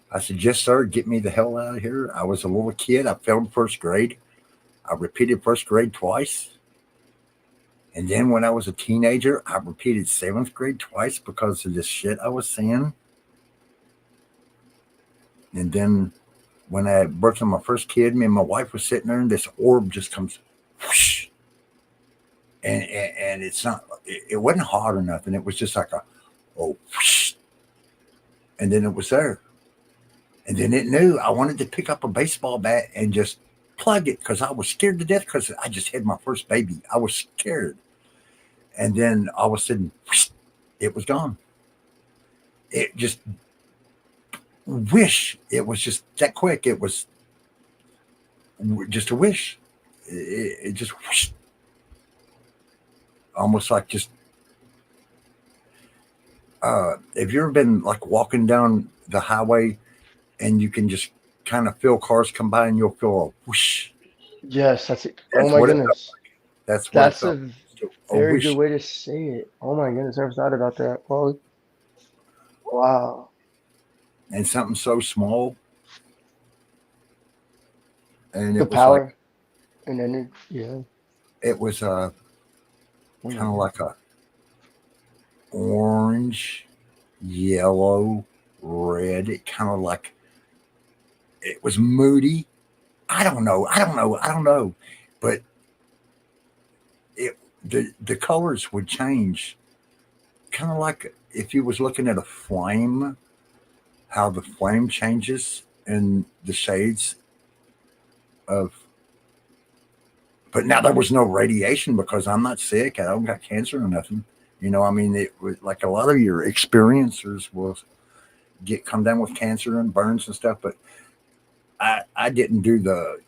I said, yes, sir, get me the hell out of here. I was a little kid. I failed first grade. I repeated first grade twice. And then when I was a teenager, I repeated seventh grade twice because of this shit I was seeing. And then when I birthed my first kid, me and my wife was sitting there, and this orb just comes whoosh. And it's not, it wasn't hot or nothing. It was just like whoosh. And then it was there. And then it knew I wanted to pick up a baseball bat and just plug it because I was scared to death because I just had my first baby. I was scared. And then all of a sudden, whoosh, it was gone. It just wish it was just that quick. It was just a wish. It just whoosh, almost like just. Have you ever been like walking down the highway and you can just kind of feel cars come by and you'll feel a whoosh? Yes, that's it. Oh That's my what it felt. goodness. That's what it That's felt. a A very good wish. way to say it. Oh my goodness, I never thought about that. Well, wow. And something so small. And The it was like, power and energy. Yeah. it was Oh my kind of God. like a orange, yellow, red. It kind of like, it was moody. I don't know. But it, the colors would change. Kind of like if you was looking at a flame, how the flame changes in the shades of. But now there was no radiation because I'm not sick. I don't got cancer or nothing. I mean, it was like a lot of your experiencers will get come down with cancer and burns and stuff. But I didn't do the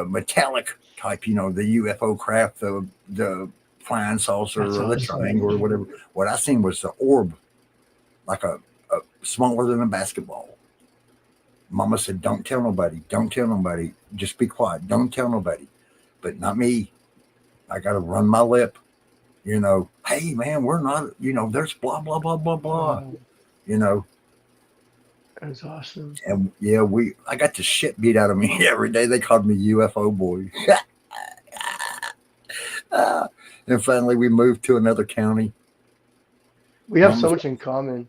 metallic type. The UFO craft, the flying saucer That's or the awesome. triangle or whatever. What I seen was the orb, like a smaller than a basketball. Mama said, "Don't tell nobody. Don't tell nobody. Just be quiet. Don't tell nobody." But not me. I got to run my lip. Hey man, we're not. There's blah blah blah blah blah. Wow. You know, That's awesome. and yeah, I got the shit beat out of me every day. They called me UFO boy. And finally, we moved to another county. We have so Mama's much in common.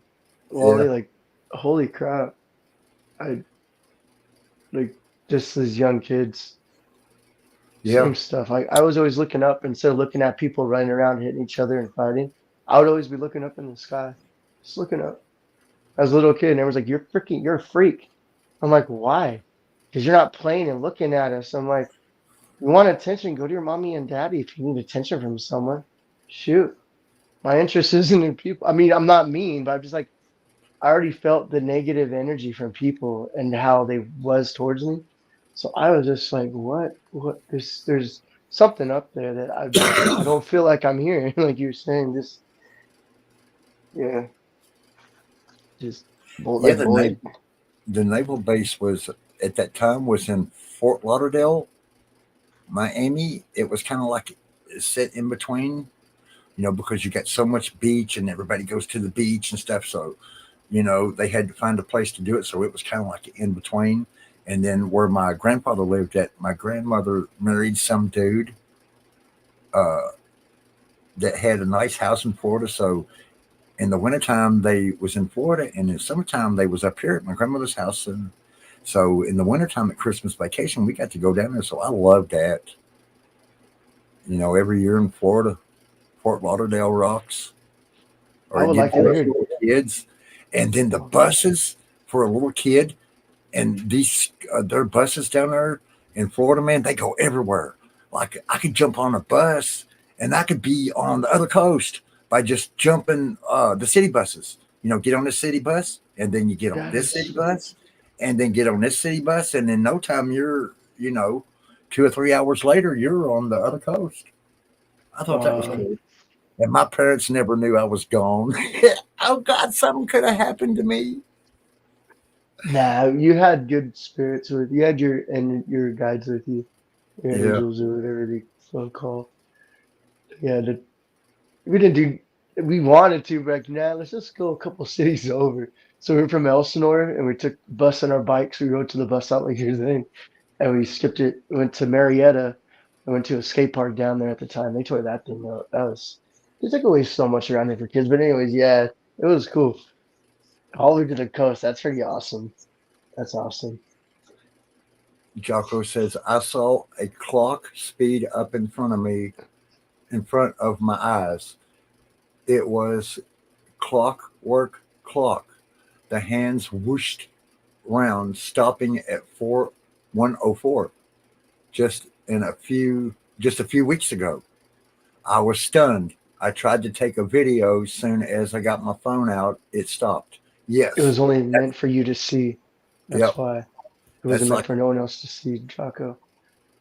yeah, Wally, like, holy crap. I like just as young kids. yeah, Same stuff. I was always looking up instead of looking at people running around hitting each other and fighting. I would always be looking up in the sky, just looking up. As a little kid, and everyone's like, you're a freak." I'm like, "Why?" Because you're not playing and looking at us. I'm like, "You want attention? Go to your mommy and daddy if you need attention from someone." Shoot, my interest isn't in people. I mean, I'm not mean, but I'm just like, I already felt the negative energy from people and how they was towards me. So I was just like, what? There's something up there that I don't feel like I'm hearing. Like you're saying, just yeah, just yeah. like The void. the naval base was at that time was in Fort Lauderdale, Miami. It was kind of like set in between. Because you got so much beach and everybody goes to the beach and stuff. So they had to find a place to do it. So it was kind of like in between. And then where my grandfather lived at, my grandmother married some dude uh, that had a nice house in Florida. So in the wintertime, they was in Florida. And in the summertime, they was up here at my grandmother's house. And so in the wintertime at Christmas vacation, we got to go down there. So I loved that. Every year in Florida, Fort Lauderdale rocks. I Or would you'd like to go as hear. little kids. And then the buses for a little kid and these their buses down there in Florida, man, they go everywhere. Like I could jump on a bus and I could be on the other coast by just jumping the city buses. Get on the city bus and then you get on That this city is bus and then get on this city bus and in no time you're 2 or 3 hours later you're on the other coast. I thought that was wow. cool. And my parents never knew I was gone. Oh God, something could have happened to me. Nah, you had good spirits with you had your guides with you, your Yeah. angels or whatever they so call. Yeah, we didn't do. We wanted to, but like, nah, let's just go a couple cities over. So we were from Elsinore, and we took the bus and our bikes. We rode to the bus stop like you're saying, and we skipped it. Went to Marietta. I went to a skate park down there at the time. They tore that thing up. They took away so much around there for kids. But anyways, yeah, it was cool. All the way to the coast. That's pretty awesome. That's awesome. Jocko says, I saw a clock speed up in front of me, in front of my eyes. It was clockwork clock. The hands whooshed round, stopping at 4104 just a few weeks ago. I was stunned. I tried to take a video. As soon as I got my phone out, it stopped. Yes. It was only meant for you to see. That's Yep. why. It That's wasn't meant like for no one else to see, Jocko.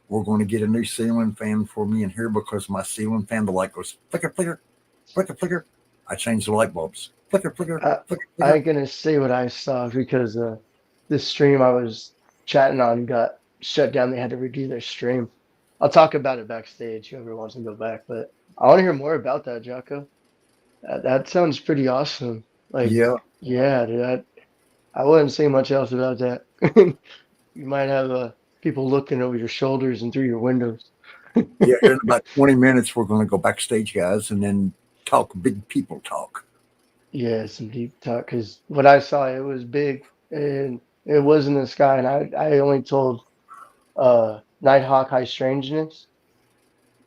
we're going to get a new ceiling fan for me in here because my ceiling fan, the light goes flicker, flicker, flicker, flicker. I changed the light bulbs. Flicker, flicker, flicker, I flicker. ain't gonna say what I saw because this stream I was chatting on got shut down. They had to redo their stream. I'll talk about it backstage, whoever wants to go back. But I want to hear more about that, Jocko. That sounds pretty awesome. Like, Yeah. yeah, dude, I wouldn't say much else about that. You might have people looking over your shoulders and through your windows. Yeah. In about 20 minutes, we're going to go backstage, guys, and then talk big people talk. Yeah, some deep talk. Because what I saw, it was big and it was in the sky. And I only told Nighthawk High Strangeness.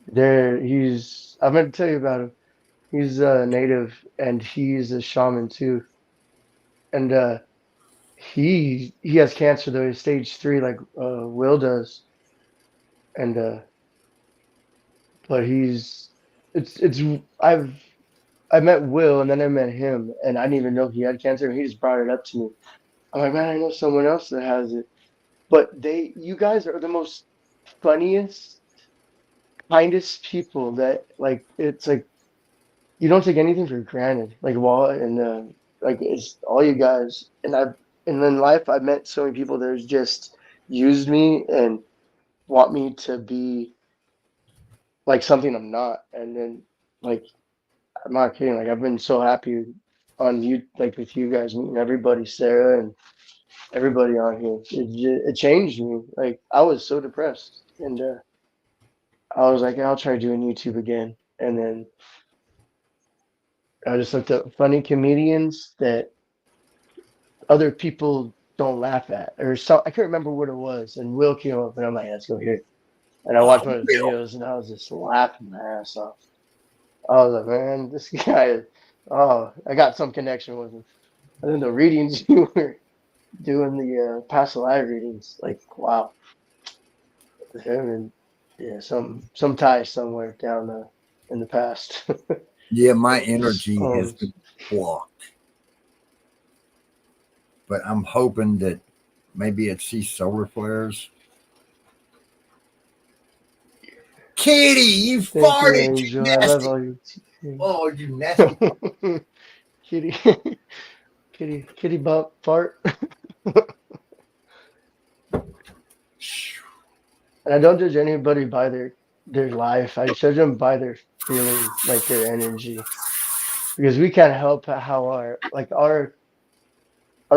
I'm going to tell you about him. He's a native and he's a shaman too. And he has cancer though, he's stage 3 like Will does. And but it's I met Will and then I met him and I didn't even know he had cancer. He just brought it up to me. I'm like, man, I know someone else that has it. But you guys are the most funniest, kindest people that like it's like you don't take anything for granted. Like Wall and like it's all you guys and in life I've met so many people that have just used me and want me to be like something I'm not. And then like I'm not kidding. Like I've been so happy on you, like with you guys meeting everybody, Sarah and everybody on here. It changed me. Like I was so depressed, and I was like, I'll try doing YouTube again. And then I just looked up funny comedians that other people don't laugh at, or so I can't remember what it was. And Will came up, and I'm like, let's go here. And I watched one of his videos, and I was just laughing my ass off. I was like, man, this guy. Oh, I got some connection with him. And then the readings you were doing the past live readings, like wow, him and yeah, some ties somewhere down in the past. Yeah, my energy has Um, been blocked. But I'm hoping that maybe it's these solar flares. Kitty, you thank you, farted, you Angel. I love nasty. all your Oh, you nasty. kitty, kitty bump fart. And I don't judge anybody by their life. I judge them by their feeling, like their energy, because we can't help how our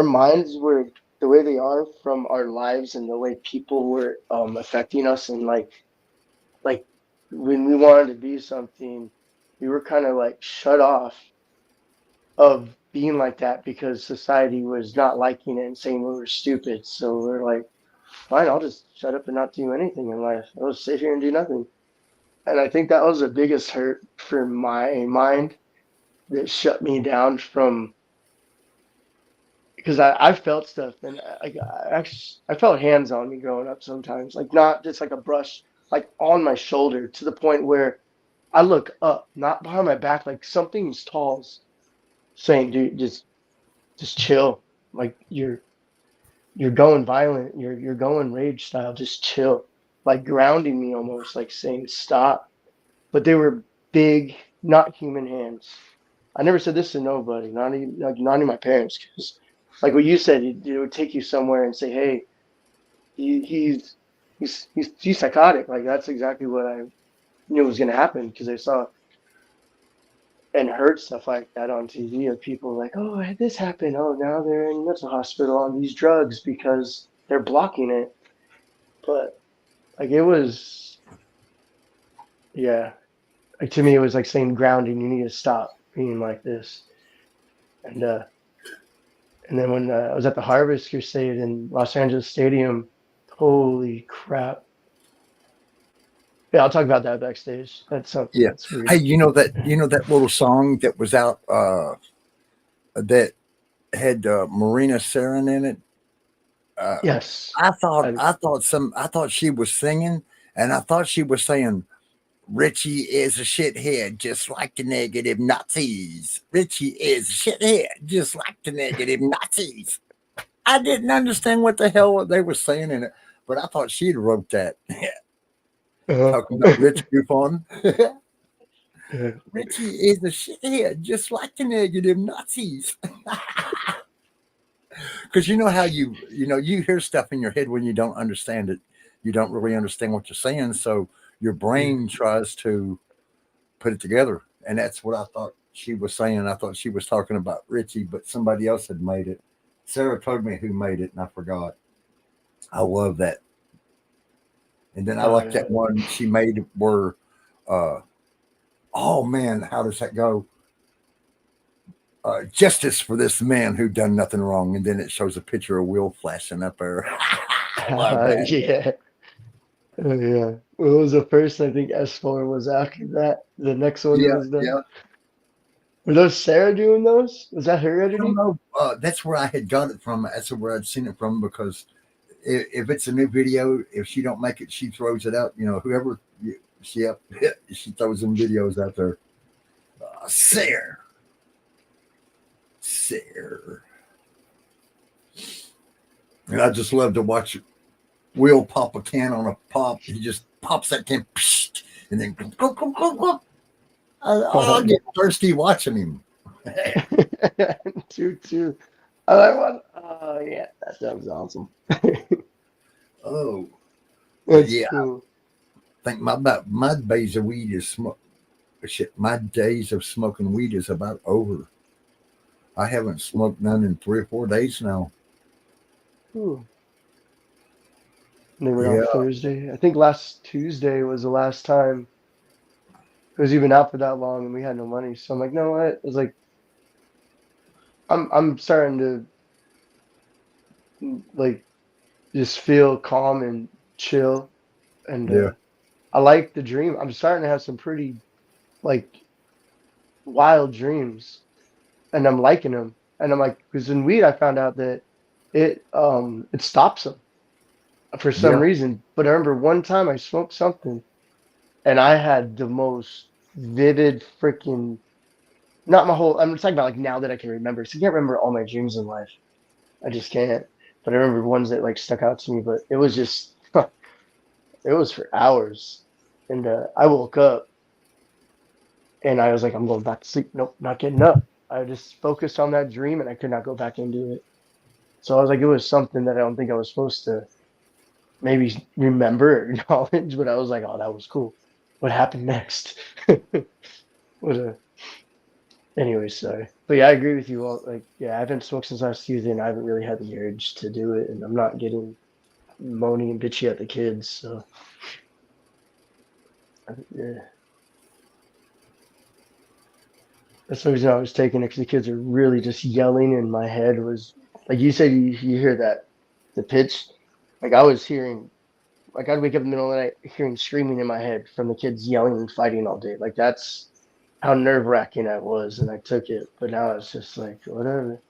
minds were the way they are from our lives and the way people were affecting us. And like when we wanted to be something, we were kind of like shut off of being like that because society was not liking it and saying we were stupid. So we're like, fine, I'll just shut up and not do anything in life. I'll just sit here and do nothing. And I think that was the biggest hurt for my mind that shut me down from because I felt stuff and I felt hands on me growing up sometimes, like not just like a brush, like on my shoulder to the point where I look up, not behind my back, like something's tall's saying, dude, just chill. Like you're going violent, you're going rage style, just chill. Like grounding me almost, like saying stop. But they were big, not human hands. I never said this to nobody, not even my parents, because like what you said, it would take you somewhere and say, hey, he, he's psychotic. Like that's exactly what I knew was gonna happen because I saw and heard stuff like that on TV of people like, oh, this happened. Oh, now they're in mental hospital on these drugs because they're blocking it. But like it was, yeah. Like to me, it was like saying grounding. You need to stop being like this. And then when I was at the Harvest Crusade in Los Angeles Stadium, holy crap! Yeah, I'll talk about that backstage. That's something Yeah. that's weird. Hey, you know that little song that was out that had Marina Saren in it? Yes, I thought she was singing and I thought she was saying Richie is a shithead, just like the negative Nazis. Richie is a shithead, just like the negative Nazis. I didn't understand what the hell they were saying in it, but I thought she'd wrote that. Talking about Rich Buffon. Richie is a shithead, just like the negative Nazis. Because you know how you hear stuff in your head when you don't understand it. You don't really understand what you're saying, so your brain tries to put it together. And that's what I thought she was saying. I thought she was talking about Richie, but somebody else had made it. Sarah told me who made it, and I forgot. I love that. And then I like that one she made where, uh, oh man, how does that go? Justice for this man who done nothing wrong, and then it shows a picture of Will flashing up there. I love that. Yeah. Oh, yeah. Well, it was the first, I think S4 was after that. The next one that Yeah, was done. yeah. Were those Sarah doing those? Was that her I don't editing? know. That's where I had got it from. That's where I'd seen it from because if it's a new video, if she don't make it, she throws it out. Whoever she she throws them videos out there. Sarah. And I just love to watch Will pop a can on a pop. He just pops that can, and then I'll get thirsty watching him. Too. I like one. Oh yeah, that sounds awesome. Oh, That's yeah. cool. I think my days of weed is my days of smoking weed is about over. I haven't smoked none in 3 or 4 days now. Cool. And they were Yeah, on Thursday. I think last Tuesday was the last time because we've been out for that long and we had no money. So I'm like, no, what? It was like I'm starting to like just feel calm and chill, and yeah, I like the dream. I'm starting to have some pretty like wild dreams, and I'm liking them. And I'm like, because in weed, I found out that it stops them for some yeah, reason. But I remember one time I smoked something, and I had the most vivid freaking not my whole. I'm talking about like now that I can remember. So I can't remember all my dreams in life. I just can't. But I remember ones that like stuck out to me. But it was just it was for hours, and I woke up and I was like, I'm going back to sleep. Nope, not getting up. I just focused on that dream and I could not go back into it. So I was like, it was something that I don't think I was supposed to maybe remember or acknowledge, but I was like, oh, that was cool. What happened next? What a. Anyway, sorry. But yeah, I agree with you all. Like, yeah, I haven't smoked since last Tuesday and I haven't really had the urge to do it. And I'm not getting moaning and bitchy at the kids. So, yeah. That's the reason I was taking it because the kids are really just yelling in my head was like you said you hear that the pitch like I was hearing like I'd wake up in the middle of the night hearing screaming in my head from the kids yelling and fighting all day. Like that's how nerve-wracking that was, and I took it. But now it's just like whatever.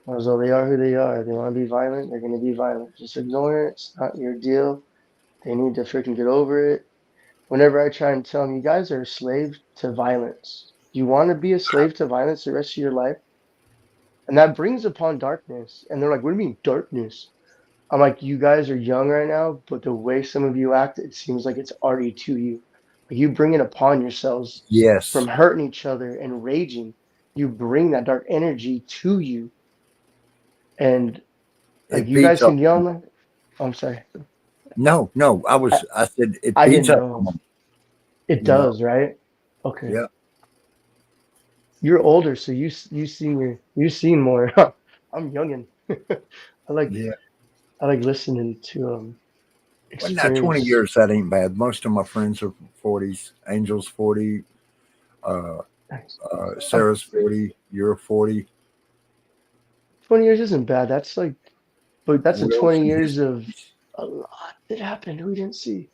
Although they are who they are. They want to be violent, they're gonna be violent. Just ignore it. It's not your deal. They need to freaking get over it. Whenever I try and tell them you guys are a slave to violence. You want to be a slave to violence the rest of your life? And that brings upon darkness. And they're like, what do you mean darkness? I'm like, you guys are young right now, but the way some of you act, it seems like it's already to you. Like you bring it upon yourselves from yes. hurting each other and raging. You bring that dark energy to you. And like It you feeds guys off. can yell. Like, oh, I'm sorry. No, no. I, I said it I feeds didn't off. know. It You know. does, right? Okay. Yeah. You're older, so you seen more. I'm youngin. I like Yeah. I like listening to Well, now 20 experience. years, that ain't bad. Most of my friends are 40s. Angel's 40. Uh, Nice. Oh, Sarah's 40. You're 40. 20 years isn't bad. That's like, but that's a Will's 20 in his years of 50s. a lot that happened we didn't see.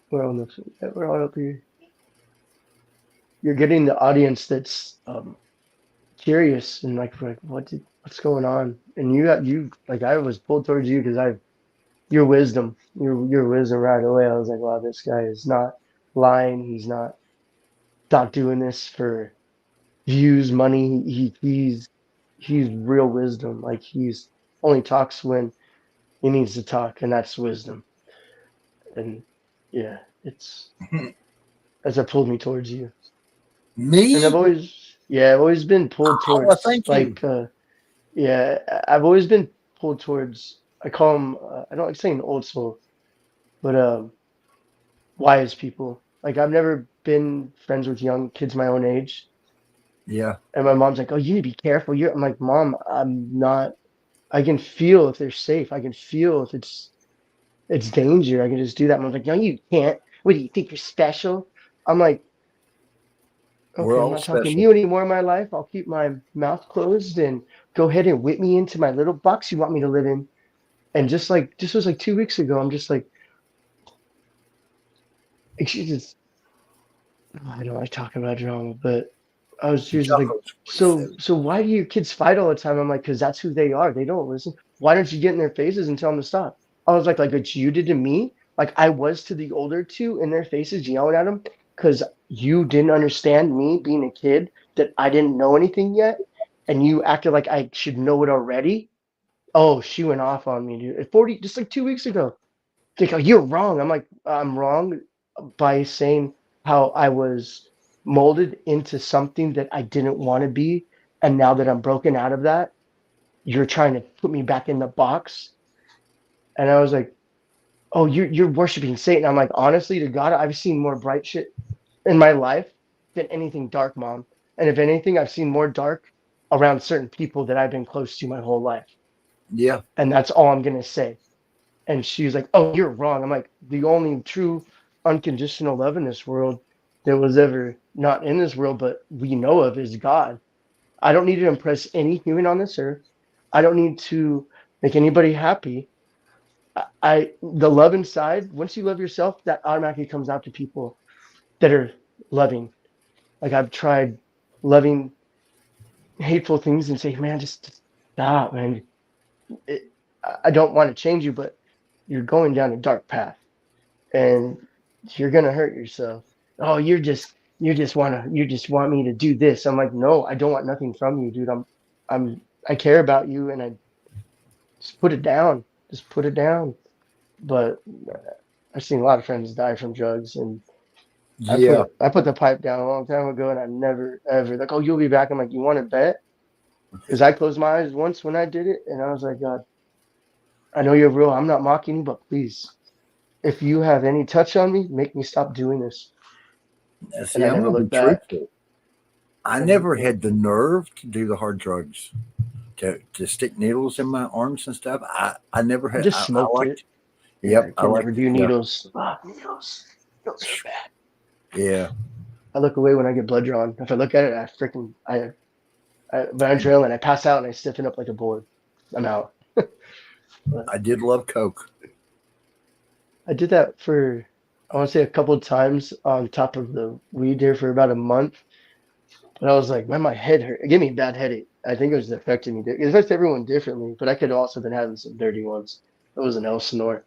We're all we're all up here. You're getting the audience that's curious and like what's going on? And you like I was pulled towards you because your wisdom, your wisdom right away. I was like, wow, this guy is not lying. He's not doing this for views, money. He's real wisdom. Like he's only talks when he needs to talk, and that's wisdom. And yeah, that pulled me towards you. And Me? I've always been pulled Oh, well, towards thank you. yeah, I've always been pulled towards. I call them. I don't like saying old soul, but wise people. Like I've never been friends with young kids my own age. Yeah. And my mom's like, "Oh, you need to be careful." I'm like, "Mom, I'm not. I can feel if they're safe. I can feel if it's danger. I can just do that." Mom's like, "No, you can't. What do you think you're special?" I'm like, We're "Okay, I'm all not talking to special. you anymore in my life. I'll keep my mouth closed and go ahead and whip me into my little box you want me to live in." And just like this was like 2 weeks ago, I'm just like, she just I don't like talking about drama, but she was like, Chocolate's so why do your kids fight all the time? I'm like, because that's who they are. They don't listen. Why don't you get in their faces and tell them to stop? I was like what you did to me, like I was to the older two in their faces yelling at them because you didn't understand me being a kid that I didn't know anything yet, and you acted like I should know it already. Oh, she went off on me, dude. At 40, just like 2 weeks ago. They go, you're wrong. I'm like, I'm wrong by saying how I was molded into something that I didn't want to be. And now that I'm broken out of that, you're trying to put me back in the box. And I was like, oh, you're worshiping Satan. I'm like, honestly, to God, I've seen more bright shit in my life than anything dark, Mom. And if anything, I've seen more dark around certain people that I've been close to my whole life. Yeah. And that's all I'm going to say. And she was like, "Oh, you're wrong." I'm like, "The only true unconditional love in this world that was ever not in this world, but we know of is God. I don't need to impress any human on this earth. I don't need to make anybody happy. The love inside, once you love yourself, that automatically comes out to people that are loving. Like I've tried loving hateful things and say, man, just stop, man. It, I don't want to change you, but you're going down a dark path and you're gonna hurt yourself. Oh, you just want me to do this. I'm like, no, I don't want nothing from you, dude. I care about you, and I just put it down. Just put it down. But I've seen a lot of friends die from drugs, and Yeah. I put the pipe down a long time ago, and I never ever like, oh, you'll be back. I'm like, you want to bet? Because I closed my eyes once when I did it, and I was like, God, I know you're real. I'm not mocking you, but please, if you have any touch on me, make me stop doing this. And See, I I'm never gonna be looked back. truthful. I And never had the nerve to do the hard drugs, to stick needles in my arms and stuff. I never I had. just I smoked it. liked. Yeah, I Yep, I can never liked. do Yeah, needles. Ah, needles. Needles are bad. yeah. I look away when I get blood drawn. If I look at it, I when I'm drilling, I pass out and I stiffen up like a board. I'm out. But I did love Coke. I did that for I want to say a couple of times on top of the weed there for about a month. But I was like, man, my head hurt. It gave me a bad headache. I think it was affecting me. It affects everyone differently, but I could have also been having some dirty ones. It was an Elsinore,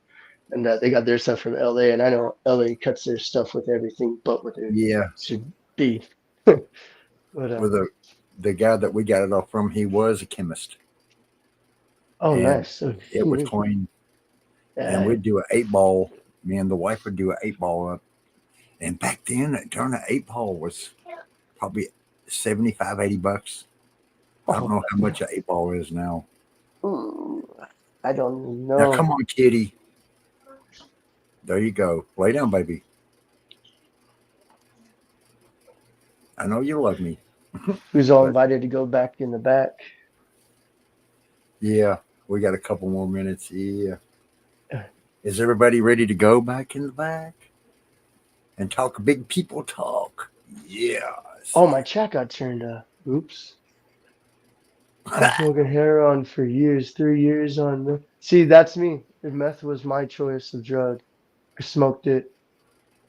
and they got their stuff from LA, and I know LA cuts their stuff with everything but what it Yeah, should be. But with the guy that we got it off from, he was a chemist, oh, and nice. So it was clean. And yeah, we'd do an 8 ball. Me and the wife would do an 8 ball up. And back then, a turn of 8 ball was probably 75, $80. I don't oh, know how much an 8 ball is now. I don't Now, know come on, kitty. There you go. Lay down, baby. I know you love me, who's all but invited to go back in the back. yeah, we got a couple more minutes. Yeah. Is everybody ready to go back in the back and talk big people talk? Yes. Oh, my chat got turned off. Oops. I was smoking heroin for years, 3 years on the. See, that's me. If meth was my choice of drug, I smoked it.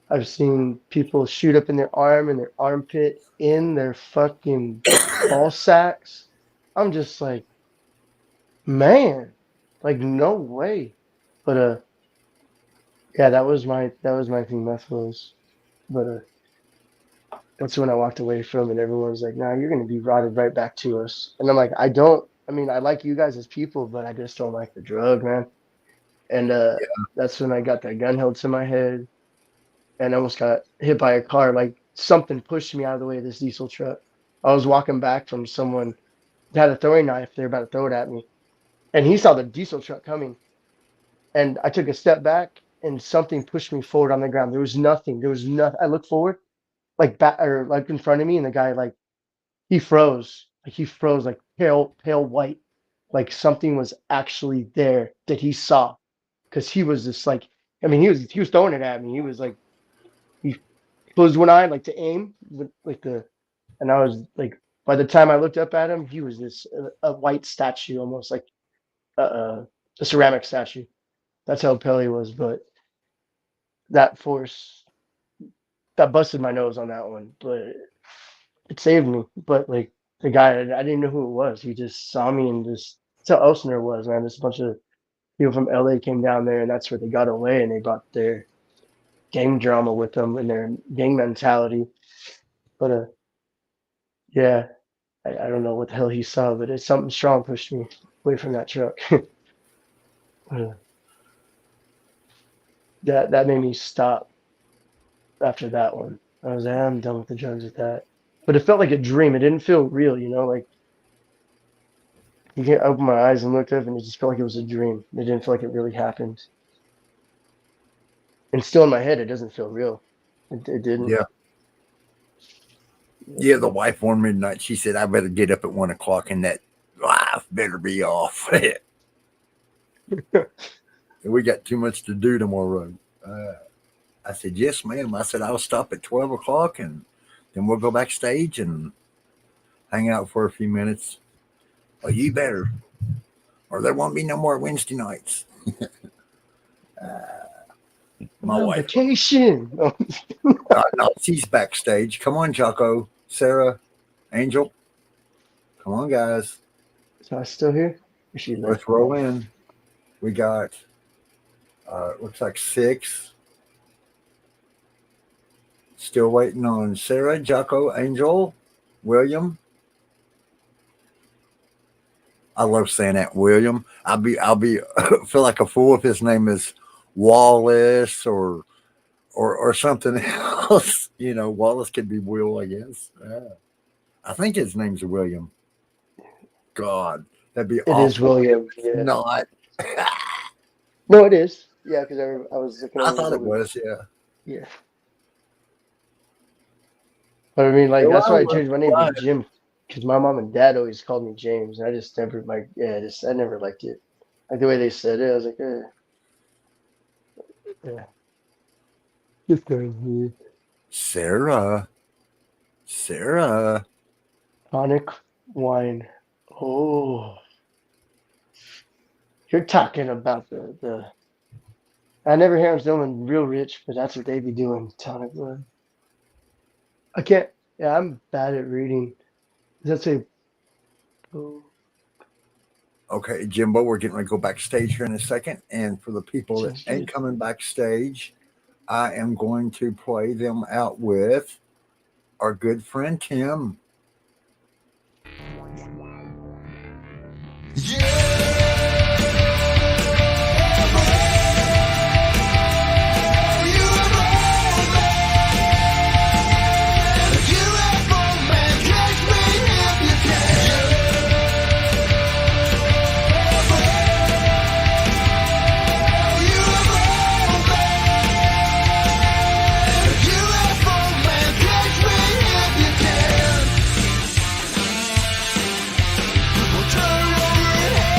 I've seen people shoot up in their arm, in their armpit, in their fucking ball sacks. I'm just like, man, like no way. But Yeah, that was my thing. Meth was, but that's when I walked away from it. Everyone was like, "Nah, you're gonna be rotted right back to us." And I'm like, I don't. I mean, I like you guys as people, but I just don't like the drug, man. And that's when I got that gun held to my head and almost got hit by a car. Like something pushed me out of the way of this diesel truck. I was walking back from someone that had a throwing knife. They were about to throw it at me, and he saw the diesel truck coming. And I took a step back, and something pushed me forward on the ground. There was nothing. There was nothing. I looked forward, like back or like in front of me, and the guy like he froze. Like he froze, like pale white. Like something was actually there that he saw, because he was just like, I mean, he was throwing it at me. He was like, he closed one eye like to aim with like and I was like, by the time I looked up at him, he was this a white statue, almost like a ceramic statue. That's how pale he was. But that force that busted my nose on that one, but it saved me. But like the guy, I didn't know who it was. He just saw me and just that's how Elsinore was, man. Just a bunch of people from LA came down there, and that's where they got away, and they brought their gang drama with them and their gang mentality. But yeah, I don't know what the hell he saw, but it's something strong pushed me away from that truck. uh, that made me stop after that one. I was like, I'm done with the drugs with that. But it felt like a dream. It didn't feel real, like you can't open my eyes and look up and it just felt like it was a dream. It didn't feel like it really happened. And still in my head, it doesn't feel real. It didn't. Yeah. Yeah, the wife warned me tonight. She said I better get up at 1 o'clock and that life better be off. We got too much to do tomorrow. I said, yes, ma'am. I said, I'll stop at 12 o'clock and then we'll go backstage and hang out for a few minutes. Well, you better, or there won't be no more Wednesday nights. My on wife. vacation. No, she's backstage. Come on, Jocko, Sarah, Angel. Come on, guys. So I still here? She left. Let's roll in. We got, looks like 6. Still waiting on Sarah, Jocko, Angel, William. I love saying that, William. I'll be feel like a fool if his name is Wallace or something else. Wallace could be Will, I guess. I think his name's William. God, that'd be awful. It is William. Yeah. Not. No, it is. Yeah, because I was looking. I thought it was. Yeah. Yeah. But I mean, like that's why I changed my name to Jim, because my mom and dad always called me James, and I just never I never liked it. Like the way they said it, I was like, yeah. Just going here. Sarah. Tonic wine. Oh. You're talking about the I never hear them someone real rich, but that's what they be doing. Tonic wine. I can't. Yeah, I'm bad at reading. Does that say? Oh. Okay, Jimbo, we're getting ready to go backstage here in a second. And for the people that ain't coming backstage, I am going to play them out with our good friend Tim. Turn over